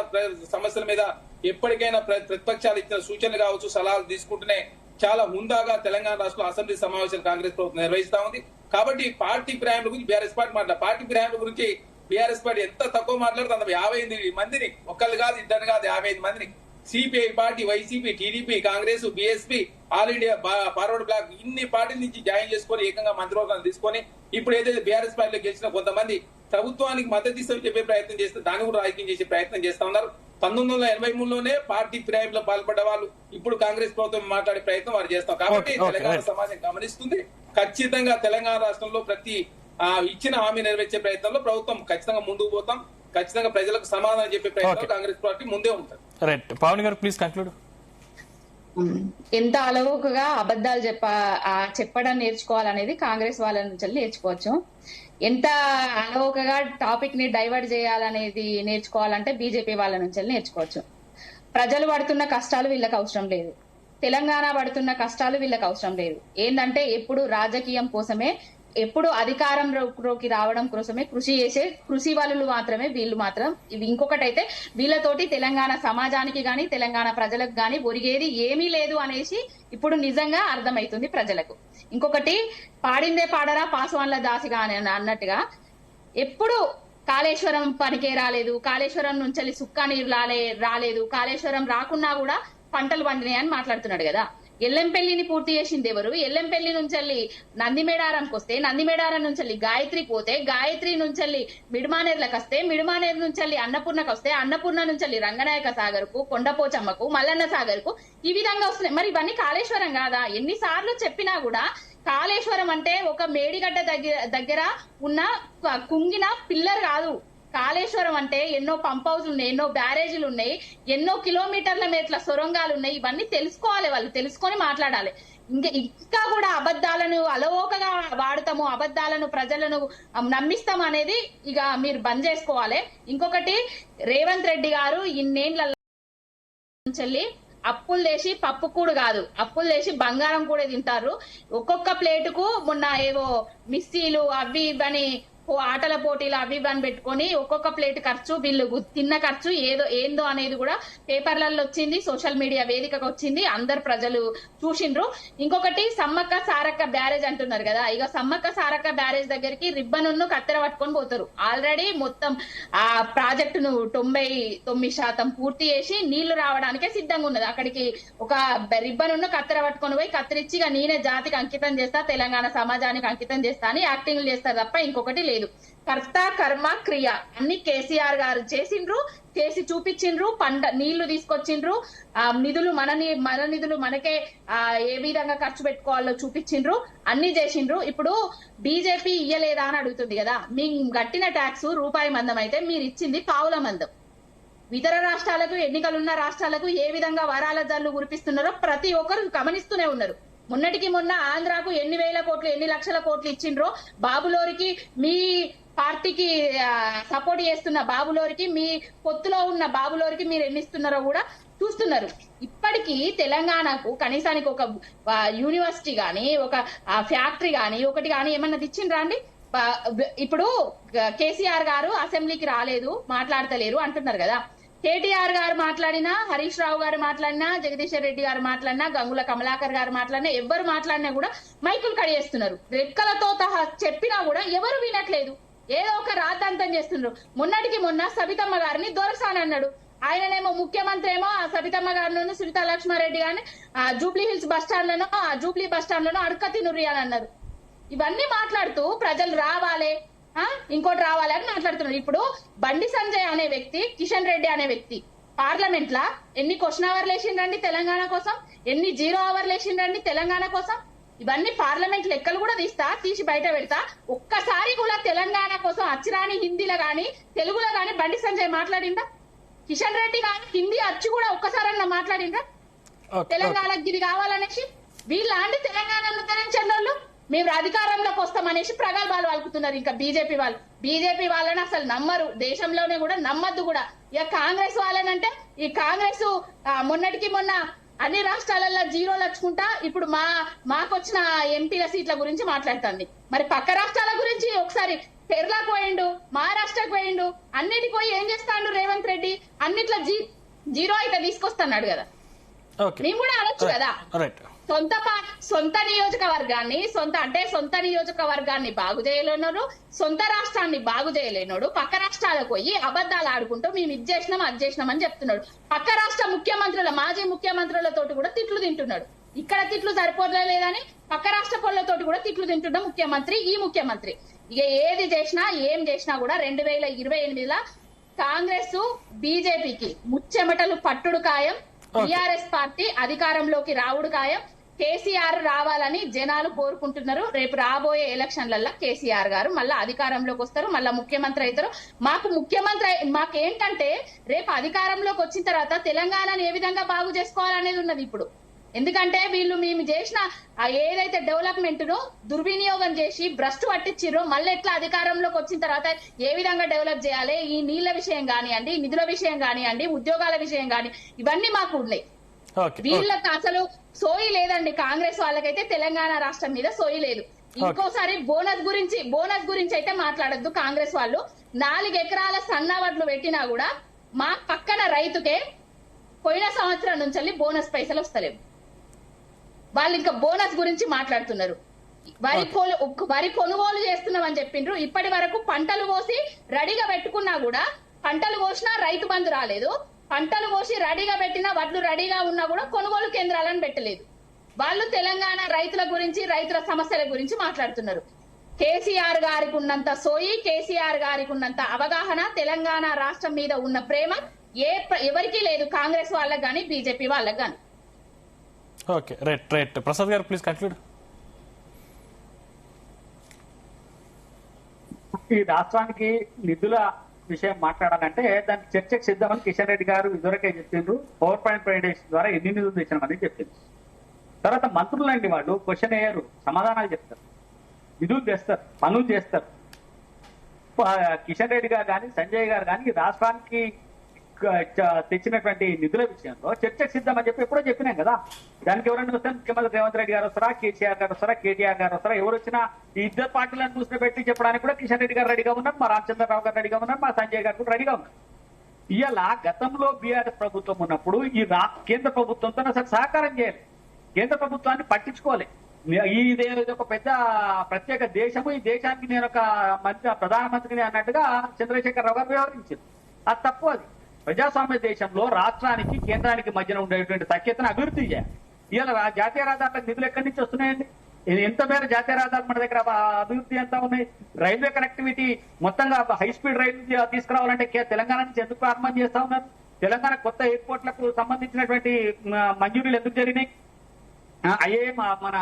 సమస్యల మీద ఎప్పటికైనా ప్రతిపక్షాలు ఇచ్చిన సూచనలు కావచ్చు, సలహాలు తీసుకుంటూనే చాలా హుందాగా తెలంగాణ రాష్ట్రంలో అసెంబ్లీ సమావేశాలు కాంగ్రెస్ ప్రభుత్వం నిర్వహిస్తా ఉంది. కాబట్టి పార్టీ ఫిరాయింపుల గురించి బీఆర్ఎస్ పార్టీ పార్టీ ఫిరాయింపుల గురించి బీఆర్ఎస్ పార్టీ ఎంత తక్కువ మాట్లాడుతుంది, అంత 58 మందిని, ఒక్కళ్ళు కాదు, ఇద్దరు కాదు, 55 మందిని CPI party, YCP, TDP, Congress, BSP, All India Forward Bloc ఇన్ని పార్టీల నుంచి జాయిన్ చేసుకుని ఏకంగా మంత్రివర్గాన్ని తీసుకొని ఇప్పుడు ఏదైతే బీఆర్ఎస్ పార్టీలో గెలిచిన కొంతమంది ప్రభుత్వానికి మద్దతు ఇస్తామని చెప్పే ప్రయత్నం చేస్తే దాన్ని కూడా రాజకీయం చేసే ప్రయత్నం చేస్తా ఉన్నారు. 1983లోనే పార్టీ ఫిరాయింపులో పాల్పడ్డ వాళ్ళు ఇప్పుడు కాంగ్రెస్ ప్రభుత్వం మాట్లాడే ప్రయత్నం వారు చేస్తాం. కాబట్టి తెలంగాణ సమాజం గమనిస్తుంది. ఖచ్చితంగా తెలంగాణ రాష్ట్రంలో ప్రతి ఇచ్చిన హామీ నెరవేర్చే ప్రయత్నంలో ప్రభుత్వం ఖచ్చితంగా ముందుకు పోతాం. ఖచ్చితంగా ప్రజలకు సమాధానం చెప్పే ప్రయత్నం కాంగ్రెస్ పార్టీ ముందే ఉంటుంది. రైట్, పవన్ గారు ప్లీజ్ కంక్లూడ్. ఎంత అలవోకగా అబద్ధాలు చెప్పడం నేర్చుకోవాలనేది కాంగ్రెస్ వాళ్ళ నుంచి నేర్చుకోవచ్చు. ఎంత అలవోకగా టాపిక్ ని డైవర్ట్ చేయాలనేది నేర్చుకోవాలంటే బీజేపీ వాళ్ళ నుంచి నేర్చుకోవచ్చు. ప్రజలు పడుతున్న కష్టాలు వీళ్ళకి అవసరం లేదు, తెలంగాణ పడుతున్న కష్టాలు వీళ్ళకి అవసరం లేదు. ఏంటంటే ఎప్పుడు రాజకీయం కోసమే, ఎప్పుడు అధికారంలోకి రావడం కోసమే కృషి చేసే కృషి వాళ్ళు మాత్రమే వీళ్ళు మాత్రం. ఇంకొకటైతే వీళ్ళతోటి తెలంగాణ సమాజానికి గాని తెలంగాణ ప్రజలకు గాని ఒరిగేది ఏమీ లేదు అనేసి ఇప్పుడు నిజంగా అర్థమైతుంది ప్రజలకు. ఇంకొకటి, పాడిందే పాడరా పాస్వాన్ల దాసిగా అన్నట్టుగా ఎప్పుడు కాళేశ్వరం పనికే రాలేదు, కాళేశ్వరం నుంచి సుక్కా నీరు రాలేదు, కాళేశ్వరం రాకున్నా కూడా పంటలు పండినాయి అని మాట్లాడుతున్నాడు కదా. ఎల్లంపల్లిని పూర్తి చేసింది ఎవరు? ఎల్లంపల్లి నుంచి నందిమేడారంకి వస్తే, నందిమేడారం నుంచి గాయత్రికి పోతే, గాయత్రి నుంచి మిడిమానేర్లకు వస్తే, మిడిమానేరు నుంచి అన్నపూర్ణకు వస్తే, అన్నపూర్ణ నుంచి రంగనాయక సాగర్ కు, కొండపోచమ్మకు, మల్లన్న సాగర్ కు ఈ విధంగా వస్తున్నాయి. మరి ఇవన్నీ కాళేశ్వరం కాదా? ఎన్నిసార్లు చెప్పినా కూడా కాళేశ్వరం అంటే ఒక మేడిగడ్డ దగ్గర ఉన్న కుంగిన పిల్లర్ కాదు. కాళేశ్వరం అంటే ఎన్నో పంప్ హౌస్ ఉన్నాయి, ఎన్నో బ్యారేజీలు ఉన్నాయి, ఎన్నో కిలోమీటర్ల మేట్ల సొరంగాలు ఉన్నాయి. ఇవన్నీ తెలుసుకోవాలి, వాళ్ళు తెలుసుకొని మాట్లాడాలి. ఇంకా కూడా అబద్ధాలను అలవోకగా వాడతాము, అబద్ధాలను ప్రజలను నమ్మిస్తాం అనేది ఇక మీరు బంద్ చేసుకోవాలి. ఇంకొకటి, రేవంత్ రెడ్డి గారు ఇన్నేళ్ల నుంచి అప్పులు చేసి పప్పు కూడు కాదు, అప్పులు చేసి బంగారం కూడా తింటారు. ఒక్కొక్క ప్లేటుకు మొన్న ఏవో మిస్సీలు అవి ఇవని ఆటల పోటీలు అవి ఇవని పెట్టుకొని ఒక్కొక్క ప్లేట్ ఖర్చు, వీళ్ళు తిన్న ఖర్చు ఏందో అనేది కూడా పేపర్లలో వచ్చింది, సోషల్ మీడియా వేదికకు వచ్చింది, అందరు ప్రజలు చూసిండ్రు. ఇంకొకటి, సమ్మక్క సారక్క బ్యారేజ్ అంటున్నారు కదా, ఇక సమ్మక్క సారక్క బ్యారేజ్ దగ్గరికి రిబ్బన్ కత్తెర పట్టుకొని పోతారు. ఆల్రెడీ మొత్తం ఆ ప్రాజెక్టును 99% పూర్తి చేసి నీళ్లు రావడానికే సిద్ధంగా ఉన్నది. అక్కడికి ఒక రిబ్బన్ కత్తెర పట్టుకొని పోయి కత్తిరించి ఇక నేనే జాతికి అంకితం చేస్తా, తెలంగాణ సమాజానికి అంకితం చేస్తా అని యాక్టింగ్లు చేస్తారు తప్ప ఇంకొకటి లేదు. కర్త కర్మ క్రియ అన్ని కేసీఆర్ గారు చేసిండ్రు, చేసి చూపించిండ్రు. నీళ్లు తీసుకొచ్చిండ్రు, నిధులు మన నిధులు మనకే ఏ విధంగా ఖర్చు పెట్టుకోవాలో చూపించిండ్రు, అన్ని చేసిండ్రు. ఇప్పుడు బీజేపీ ఇయ్యలేదా అని అడుగుతుంది కదా. మీ గట్టిన ట్యాక్స్ రూపాయి మందం అయితే మీరు ఇచ్చింది పావుల మందం. ఇతర రాష్ట్రాలకు, ఎన్నికలున్న రాష్ట్రాలకు ఏ విధంగా వరాల జల్లు కురిపిస్తున్నారో ప్రతి ఒక్కరు గమనిస్తూనే ఉన్నారు. మొన్నటికి మొన్న ఆంధ్రాకు ఎన్ని వేల కోట్లు, ఎన్ని లక్షల కోట్లు ఇచ్చిండ్రో, బాబులోరికి, మీ పార్టీకి సపోర్ట్ చేస్తున్న బాబులోరికి, మీ పొత్తులో ఉన్న బాబులోరికి మీరు ఎన్ని ఇస్తున్నారో కూడా చూస్తున్నారు. ఇప్పటికీ తెలంగాణకు కనీసానికి ఒక యూనివర్సిటీ గాని, ఒక ఫ్యాక్టరీ గాని, ఒకటి గాని ఏమన్నా ఇచ్చిండ్రా అండి? ఇప్పుడు కేసీఆర్ గారు అసెంబ్లీకి రాలేదు, మాట్లాడతలేరు అంటున్నారు కదా. కేటీఆర్ గారు మాట్లాడినా, హరీష్ రావు గారు మాట్లాడినా, జగదీశ్వర్ రెడ్డి గారు మాట్లాడినా, గంగుల కమలాకర్ గారు మాట్లాడినా, ఎవరు మాట్లాడినా కూడా మైకులు కడిగేస్తున్నారు. రెక్కలతో చెప్పినా కూడా ఎవరు వినట్లేదు. ఏదో ఒక రాద్ధాంతం చేస్తున్నారు. మొన్నటికి మొన్న సబితమ్మ గారిని దొరసాని అన్నాడు. ఆయననేమో ముఖ్యమంత్రి ఏమో ఆ సబితమ్మ గారిలోను సునీతా లక్ష్మారెడ్డి గారిని ఆ జూబ్లీ హిల్స్ బస్ స్టాండ్ లోనో ఆ జూబ్లీ బస్ స్టాండ్ లోనో అడక తినుర్రి అని అన్నారు. ఇవన్నీ మాట్లాడుతూ ప్రజలు రావాలి ఇంకోటి రావాలి అని మాట్లాడుతున్నారు. ఇప్పుడు బండి సంజయ్ అనే వ్యక్తి, కిషన్ రెడ్డి అనే వ్యక్తి పార్లమెంట్ లా ఎన్ని క్వశ్చన్ అవర్లు వేసిండ్రండి తెలంగాణ కోసం, ఎన్ని 0 అవర్లు వేసిండ్రండి తెలంగాణ కోసం. ఇవన్నీ పార్లమెంట్ లెక్కలు కూడా తీసి బయట పెడతా. ఒక్కసారి కూడా తెలంగాణ కోసం అచ్చిరాని హిందీలో గాని తెలుగులో గాని బండి సంజయ్ మాట్లాడిందా? కిషన్ రెడ్డి గాని హిందీ అచ్చు కూడా ఒక్కసారన్నా మాట్లాడిందా తెలంగాణకి ఇది కావాలనేసి? వీళ్ళండి తెలంగాణను ఉద్ధరించండి వాళ్ళు. మేము అధికారంలోకి వస్తామనేసి ప్రగల్భాలు పలుకుతున్నారు. ఇంకా బీజేపీ వాళ్ళని అసలు నమ్మరు, దేశంలోనే కూడా నమ్మద్దు కూడా. ఇక కాంగ్రెస్ వాళ్ళనంటే ఈ కాంగ్రెస్ మొన్నటికి మొన్న అన్ని రాష్ట్రాలలో 0 లచ్చుకుంటా ఇప్పుడు మాకొచ్చిన ఎంపీల సీట్ల గురించి మాట్లాడుతుంది. మరి పక్క రాష్ట్రాల గురించి ఒకసారి కేరళకు పోయిండు, మహారాష్ట్రకు పోయిండు, అన్నిటికి పోయి ఏం చేస్తాడు రేవంత్ రెడ్డి? అన్నిట్లో 0 అయితే తీసుకొస్తున్నాడు కదా. మేము కూడా అనొచ్చు కదా. సొంత నియోజకవర్గాన్ని సొంత నియోజకవర్గాన్ని బాగు చేయలేనోడు, సొంత రాష్ట్రాన్ని బాగు చేయలేనోడు పక్క రాష్ట్రాలకు పోయి అబద్దాలు ఆడుకుంటూ మేము ఇది చేసినాం అది చేసినాం అని చెప్తున్నాడు. పక్క రాష్ట్ర మాజీ ముఖ్యమంత్రులతోటి కూడా తిట్లు తింటున్నాడు. ఇక్కడ తిట్లు సరిపోలేదని పక్క రాష్ట్ర పనులతోటి కూడా తిట్లు తింటున్న ముఖ్యమంత్రి ఈ ముఖ్యమంత్రి. ఇక ఏది చేసినా ఏం చేసినా కూడా 2028 కాంగ్రెస్ బీజేపీకి ముచ్చెమటలు పట్టుడు ఖాయం. టీఆర్ఎస్ పార్టీ అధికారంలోకి రావుడు ఖాయం. కేసీఆర్ రావాలని జనాలు కోరుకుంటున్నారు. రేపు రాబోయే ఎలక్షన్లలో కేసీఆర్ గారు మళ్ళా అధికారంలోకి వస్తారు, మళ్ళా ముఖ్యమంత్రి అవుతారు. మాకేంటంటే రేపు అధికారంలోకి వచ్చిన తర్వాత తెలంగాణను ఏ విధంగా బాగు చేసుకోవాలనేది ఉన్నది ఇప్పుడు. ఎందుకంటే వీళ్ళు మేము చేసిన ఏదైతే డెవలప్మెంట్ ను దుర్వినియోగం చేసి భ్రష్టు పట్టించిరో మళ్ళీ ఎట్లా అధికారంలోకి వచ్చిన తర్వాత ఏ విధంగా డెవలప్ చేయాలి, ఈ నీళ్ల విషయం కానివ్వండి, నిధుల విషయం కానివ్వండి, ఉద్యోగాల విషయం కాని ఇవన్నీ మాకు ఉన్నాయి. వీళ్ళకి అసలు సోయి లేదండి. కాంగ్రెస్ వాళ్ళకైతే తెలంగాణ రాష్ట్రం మీద సోయి లేదు. ఇంకోసారి బోనస్ గురించి అయితే మాట్లాడద్దు. కాంగ్రెస్ వాళ్ళు 4 ఎకరాల సన్నవడ్లు పెట్టినా కూడా మా పక్కన రైతుకే పోయిన సంవత్సరం నుంచి బోనస్ పైసలు వస్తలేవు. వాళ్ళు ఇంకా బోనస్ గురించి మాట్లాడుతున్నారు. వరి కొనుగోలు చేస్తున్నామని చెప్పిండ్రు. ఇప్పటి వరకు పంటలు కోసి రెడీగా పెట్టుకున్నా కూడా పంటలు కోసినా రైతు బంధు రాలేదు. పంటలు కోసి రెడీగా పెట్టినా వడ్లు రెడీగా ఉన్నా కూడా కొనుగోలు కేంద్రాలను పెట్టలేదు. వాళ్ళు తెలంగాణ రైతుల గురించి రైతుల సమస్యల గురించి మాట్లాడుతున్నారు. కేసీఆర్ గారికి ఉన్నంత సోయి, కేసీఆర్ గారికి ఉన్నంత అవగాహన, తెలంగాణ రాష్ట్రం మీద ఉన్న ప్రేమ ఎవరికీ లేదు. కాంగ్రెస్ వాళ్ళకి గాని బీజేపీ వాళ్ళకి గాని. Okay, right. ప్రసాద్ గారు ప్లీజ్ కంక్లూడ్. ఈ రాష్ట్రానికి నిధుల విషయం మాట్లాడాలంటే దానికి చర్చకు సిద్ధమని కిషన్ రెడ్డి గారు ఇదివరకే చెప్పిండ్రు. PowerPoint ప్రజెంటేషన్ ద్వారా ఎన్ని నిధులు తెచ్చినామని చెప్పింది. తర్వాత మంత్రులండి వాళ్ళు క్వశ్చన్ వేయరు, సమాధానాలు చెప్తారు, నిధులు తెస్తారు, పనులు చేస్తారు. కిషన్ రెడ్డి గారు కానీ సంజయ్ గారు కానీ రాష్ట్రానికి తెచ్చినటువంటి నిధుల విషయంలో చర్చకు సిద్ధమని చెప్పి ఎప్పుడో చెప్పినాం కదా. దానికి ఎవరైనా వస్తే ముఖ్యమంత్రి రేవంత్ రెడ్డి గారు వస్తారా, కేసీఆర్ గారు వస్తారా, కేటీఆర్ గారు వస్తారా, ఎవరు వచ్చినా ఈ ఇద్దరు పార్టీలను చూసిన పెట్టి చెప్పడానికి కూడా కిషన్ రెడ్డి గారు రెడీగా ఉన్నారు, మా రామచంద్రరావు గారు రెడీగా ఉన్నారు, మా సంజయ్ గారు కూడా రెడీగా ఉన్నారు. ఇలా గతంలో బీఆర్ఎస్ ప్రభుత్వం ఉన్నప్పుడు ఈ కేంద్ర ప్రభుత్వంతో అసలు సహకారం చేయాలి, కేంద్ర ప్రభుత్వాన్ని పట్టించుకోవాలి. ఇది ఒక పెద్ద ప్రత్యేక దేశము, ఈ దేశానికి నేను ఒక ప్రధానమంత్రిని అన్నట్టుగా చంద్రశేఖరరావు గారు వ్యవహరించారు. అది తప్పు. అది ప్రజాస్వామ్య దేశంలో రాష్ట్రానికి కేంద్రానికి మధ్యన ఉండేటువంటి సఖ్యతను అభివృద్ధి చేయాలి. ఇలా జాతీయ రహదారులకు నిధులు ఎక్కడి నుంచి వస్తున్నాయండి? ఎంత మేర జాతీయ రహదారులు మన దగ్గర అభివృద్ధి ఎంత ఉన్నాయి? రైల్వే కనెక్టివిటీ మొత్తంగా హై స్పీడ్ రైలు తీసుకురావాలంటే తెలంగాణ నుంచి ఎందుకు ప్రారంభం చేస్తా ఉన్నారు? తెలంగాణ కొత్త ఎయిర్పోర్ట్లకు సంబంధించినటువంటి మంజూరీలు ఎందుకు జరిగినాయి? ఐఏఎం మన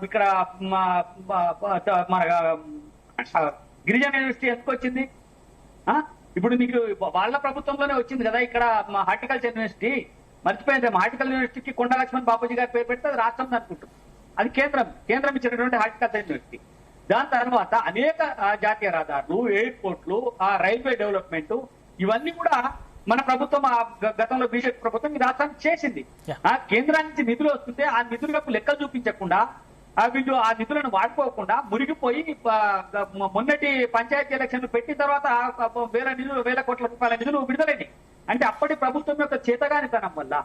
ఇక్కడ మన గిరిజన యూనివర్సిటీ ఎందుకు వచ్చింది? ఇప్పుడు మీకు వాళ్ళ ప్రభుత్వంలోనే వచ్చింది కదా. ఇక్కడ హార్టికల్చర్ యూనివర్సిటీ మర్చిపోయింది. హార్టికల్ యూనివర్సిటీకి కొండ లక్ష్మణ్ బాపూజీ గారి పేరు పెడితే అది రాష్ట్రం అనుకుంటుంది. అది కేంద్రం ఇచ్చినటువంటి హార్టికల్చర్ యూనివర్సిటీ. దాని తర్వాత అనేక జాతీయ రహదారులు, ఎయిర్పోర్ట్లు, రైల్వే డెవలప్మెంట్ ఇవన్నీ కూడా మన ప్రభుత్వం గతంలో బీజేపీ ప్రభుత్వం ఈ రాష్ట్రానికి చేసింది. కేంద్రానికి నిధులు వస్తుంటే ఆ నిధులకు లెక్కలు చూపించకుండా వీళ్ళు ఆ నిధులను వాడుకోకుండా మురిగిపోయి మొన్నటి పంచాయతీ ఎలక్షన్లు పెట్టిన తర్వాత వేల కోట్ల రూపాయల నిధులు విడుదలైనాయి. అంటే అప్పటి ప్రభుత్వం యొక్క చేతగానితనం వల్ల,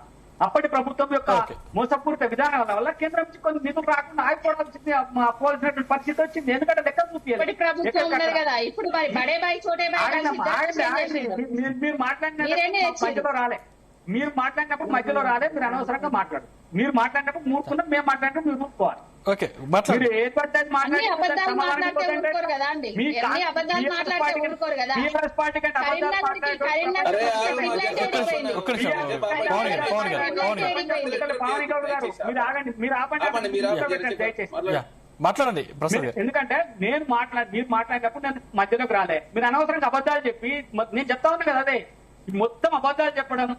అప్పటి ప్రభుత్వం యొక్క Okay. మోసపూరిత విధానాల వల్ల కేంద్రం నుంచి కొన్ని నిధులు రాకుండా ఆగిపోవాల్సింది పోవాల్సినటువంటి పరిస్థితి వచ్చింది. ఎందుకంటే లెక్క ఇప్పటి ప్రభుత్వం ఉన్నది కదా, ఇప్పుడు మరి బడే బాయ్ చోటే బాయ్ కలిసి ఇద్దరు చేసిండ్రు. మీరు మీరేనే మాట్లాడినప్పుడు తెచ్చిండ్రు. మధ్యలో రాలే, మీరు మాట్లాడినప్పుడు మధ్యలో రాలే, మీరు అనవసరంగా మాట్లాడు. మీరు మాట్లాడినప్పుడు మూర్ఖున్నాం, మేము మాట్లాడినప్పుడు మీరు మూర్ఖుకోవాలి. ఓకే మాట్లాడు. మీరు ఏ పద్ధతి అన్ని అబద్ధాలు మాట్లాడితే ఊరుకోరు కదా అండి, ఎన్ని అబద్ధాలు మాట్లాడితే ఊరుకోరు కదా. టీఆర్ఎస్ పార్టీ కంటే అబద్ధాలు కరీంనగర్కి మాట్లాడేటోళ్ళు ఒక్క నిమిషం పవన్ గారు పావని గౌడ్ గారు, మీరు ఆగండి, మీరు ఆపండి, దయచేసి. యా, మాట్లాడండి ప్రసాద్ గారు. ఎందుకంటే మీరు మాట్లాడినప్పుడు నేను మధ్యలోకి రాలే, మీరు అనవసరంగా అబద్ధాలు చెప్పి నేను చెప్తా ఉన్నా కదా, అదే మొత్తం అబద్ధాలు చెప్పడం,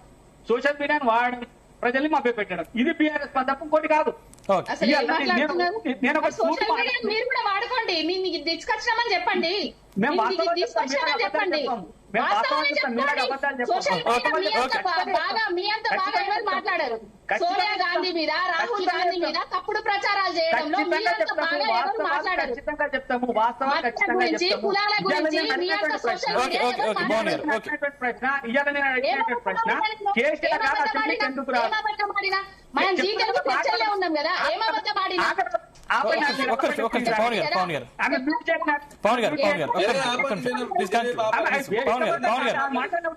సోషల్ మీడియాను వాడడం, ప్రజల్ని మభ్య పెట్టడం, ఇది బీఆర్ఎస్ తప్ప ఇంకోటి కాదు. ఓకే అసలు ఏం మాట్లాడుతున్నారు? నేను ఒక సోషల్ మీడియా మీరు కూడా వాడుకోండి, మీకు తీసుకొచ్చినామని చెప్పండి, మేము మీకు వాస్తవాలు తీసుకొచ్చినామని చెప్పండి, మేము వాస్తవాలు వాస్తవాలు చెప్తాం, మీరు అబద్ధాలు చెప్పండి. చెప్పండి. సోషల్ మీడియా మీ అంత ఓకే. బాగా ఎవరు మాట్లాడారు? సోనియా గాంధీ మీద, రాహుల్ గాంధీ మీద తప్పుడు ప్రచారాలు చేయడంలో మీ అంత బాగా ఎవరు మాట్లాడారు? ఖచ్చితంగా చెప్తాము, వాస్తవాలు మతాల ఖచ్చితంగా గురించి, చెప్తాము. కులాల గురించి ఇవాళ నేను మీ అంత అడిగినటువంటి సోషల్ ప్రశ్న, మీడియా ఓకే, ఎవరు ఓకే, మాట్లాడారు? అడిగినటువంటి ప్రశ్న, ఇవాళ నేను అడిగినటువంటి ప్రశ్న, కేసీఆర్ గారు అసెంబ్లీకి ఎందుకు రాదు? మనం జీ తెలుగు చర్చలే ఉన్నాం కదా, ఏమబద్ధం ఆడినా? ఒక్క నిమిషం పవన్ గారు ఆమె మ్యూట్ చేసిన పవన్ గారు ఒక్క నిమిషం ప్లీజ్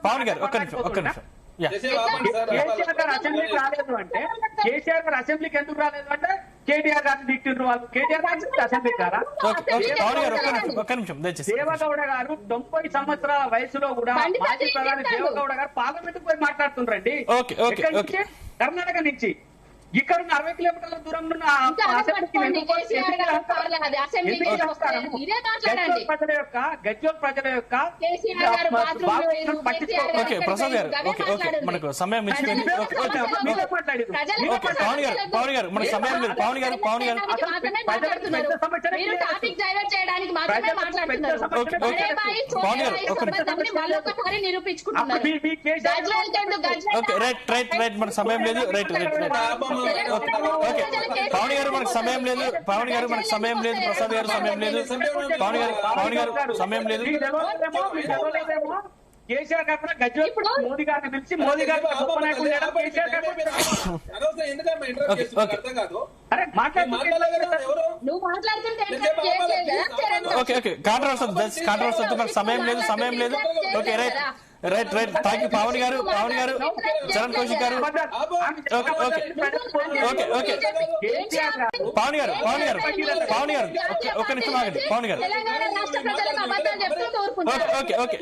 పవన్ గారు ఒక్క నిమిషం యా కేసీఆర్ గారు అసెంబ్లీకి రాలేదు అంటే, కేసీఆర్ గారు అసెంబ్లీకి ఎందుకు రాలేదు అంటే కేటీఆర్ గారిని దిక్కిండ్రు వాళ్ళు. కేటీఆర్ గారు అసెంబ్లీకి రారా? పవన్ గారు ఒక్క నిమిషం దయచేసి. దేవగౌడ గారు 90 సంవత్సరాల వయసులో కూడా బండి మాజీ సంజయ్ ప్రధాని చెప్తారు. దేవగౌడ గారు పార్లమెంట్ పోయి మాట్లాడుతుండ్రండి. ఓకే, ఓకే, ఎక్కడి ఓకే. నుంచి? కర్ణాటక నుంచి. ఇక్కడ 60 కిలోమీటర్ల దూరంలో ఉన్న ఇంకా అసెంబ్లీకి పట్టుకోండి, ఎందుకు కేసీఆర్ గారు పార్లమెంట్ అసెంబ్లీకి ఎందుకు వస్తారు? వస్తారు? ఇదే మాట్లాడండి. గజ్వేల్ ప్రజల యొక్క కేసీఆర్ గారు బాత్రూమ్ లో వేరు, కేసీఆర్ గారు ఓకే ప్రసాద్ గారు గవే ఓకే మాట్లాడండి. మనకు సమయం మించిపోయింది. ప్రజల ఓకే సమస్యల ఓకే మీరే గురించి, మాట్లాడారు. ప్రజల ఓకే పవన్ గారు మనకు సమయం లేదు. పవన్ గారు దానికి మాత్రమే మాట్లాడుతున్నారు. మీరు టాపిక్ డైవర్ట్ చేయడానికి మాత్రమే మాట్లాడుతున్నారు. Okay, okay. బడే బాయ్, చోటే పవన్ గారు, బాయ్ ఒక్క నిమిషం. సంబంధాన్ని మళ్ళొకసారి నిరూపించుకుంటున్నారు. అప్పుడు మీ కేసీఆర్ గజ్వేల్ తండ్రి, గజ్వేల్ ఓకే రైట్ మనకు సమయం లేదు. రైట్ ఓకే పవన్ గారు మనకు సమయం లేదు. ప్రసాద్ గారు సమయం లేదు. పవన్ గారు సమయం లేదు. మీకు తెలవలేదేమో, కేసీఆర్ గారు కూడా గజ్వేల్ మోదీ గారిని పిలిచి మోదీ గారు గొప్ప నాయకుడు చేయడం కేసీఆర్ గారు అర్థం కాదు. అరే మాట్లాడుతున్నారు ఎవరు నువ్వు మాట్లాడుతుంటే ఓకే కాంట్రవర్సీ వద్దు. మనకు సమయం లేదు. Okay right thank you Pavan గారు చరణ్ కౌశిక్ గారు. ఓకే పవన్ గారు ఒక్క నిమిషం ఆగండి. పవన్ గారు తెలంగాణ రాష్ట్ర ప్రజలకు అబద్ధాలు చెప్తూ ఊరుకుంటారు. ఓకే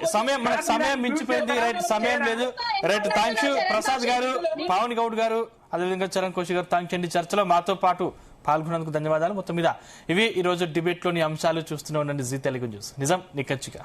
మనకు సమయం మించిపోయింది. రైట్ సమయం లేదు. రైట్ థ్యాంక్ యూ ప్రసాద్ గారు, పవన్ గౌడ్ గారు, అదేవిధంగా చరణ్ కౌశిక్ గారు. థ్యాంక్స్ అండి. చర్చలో మాతో పాటు పాల్గొన్నందుకు ధన్యవాదాలు. మొత్తం మీద ఇవి ఈ రోజు డిబేట్ లోని అంశాలు. చూస్తూనే ఉండండి జీ తెలుగు న్యూస్, నిజం నిక్కచ్చిగా.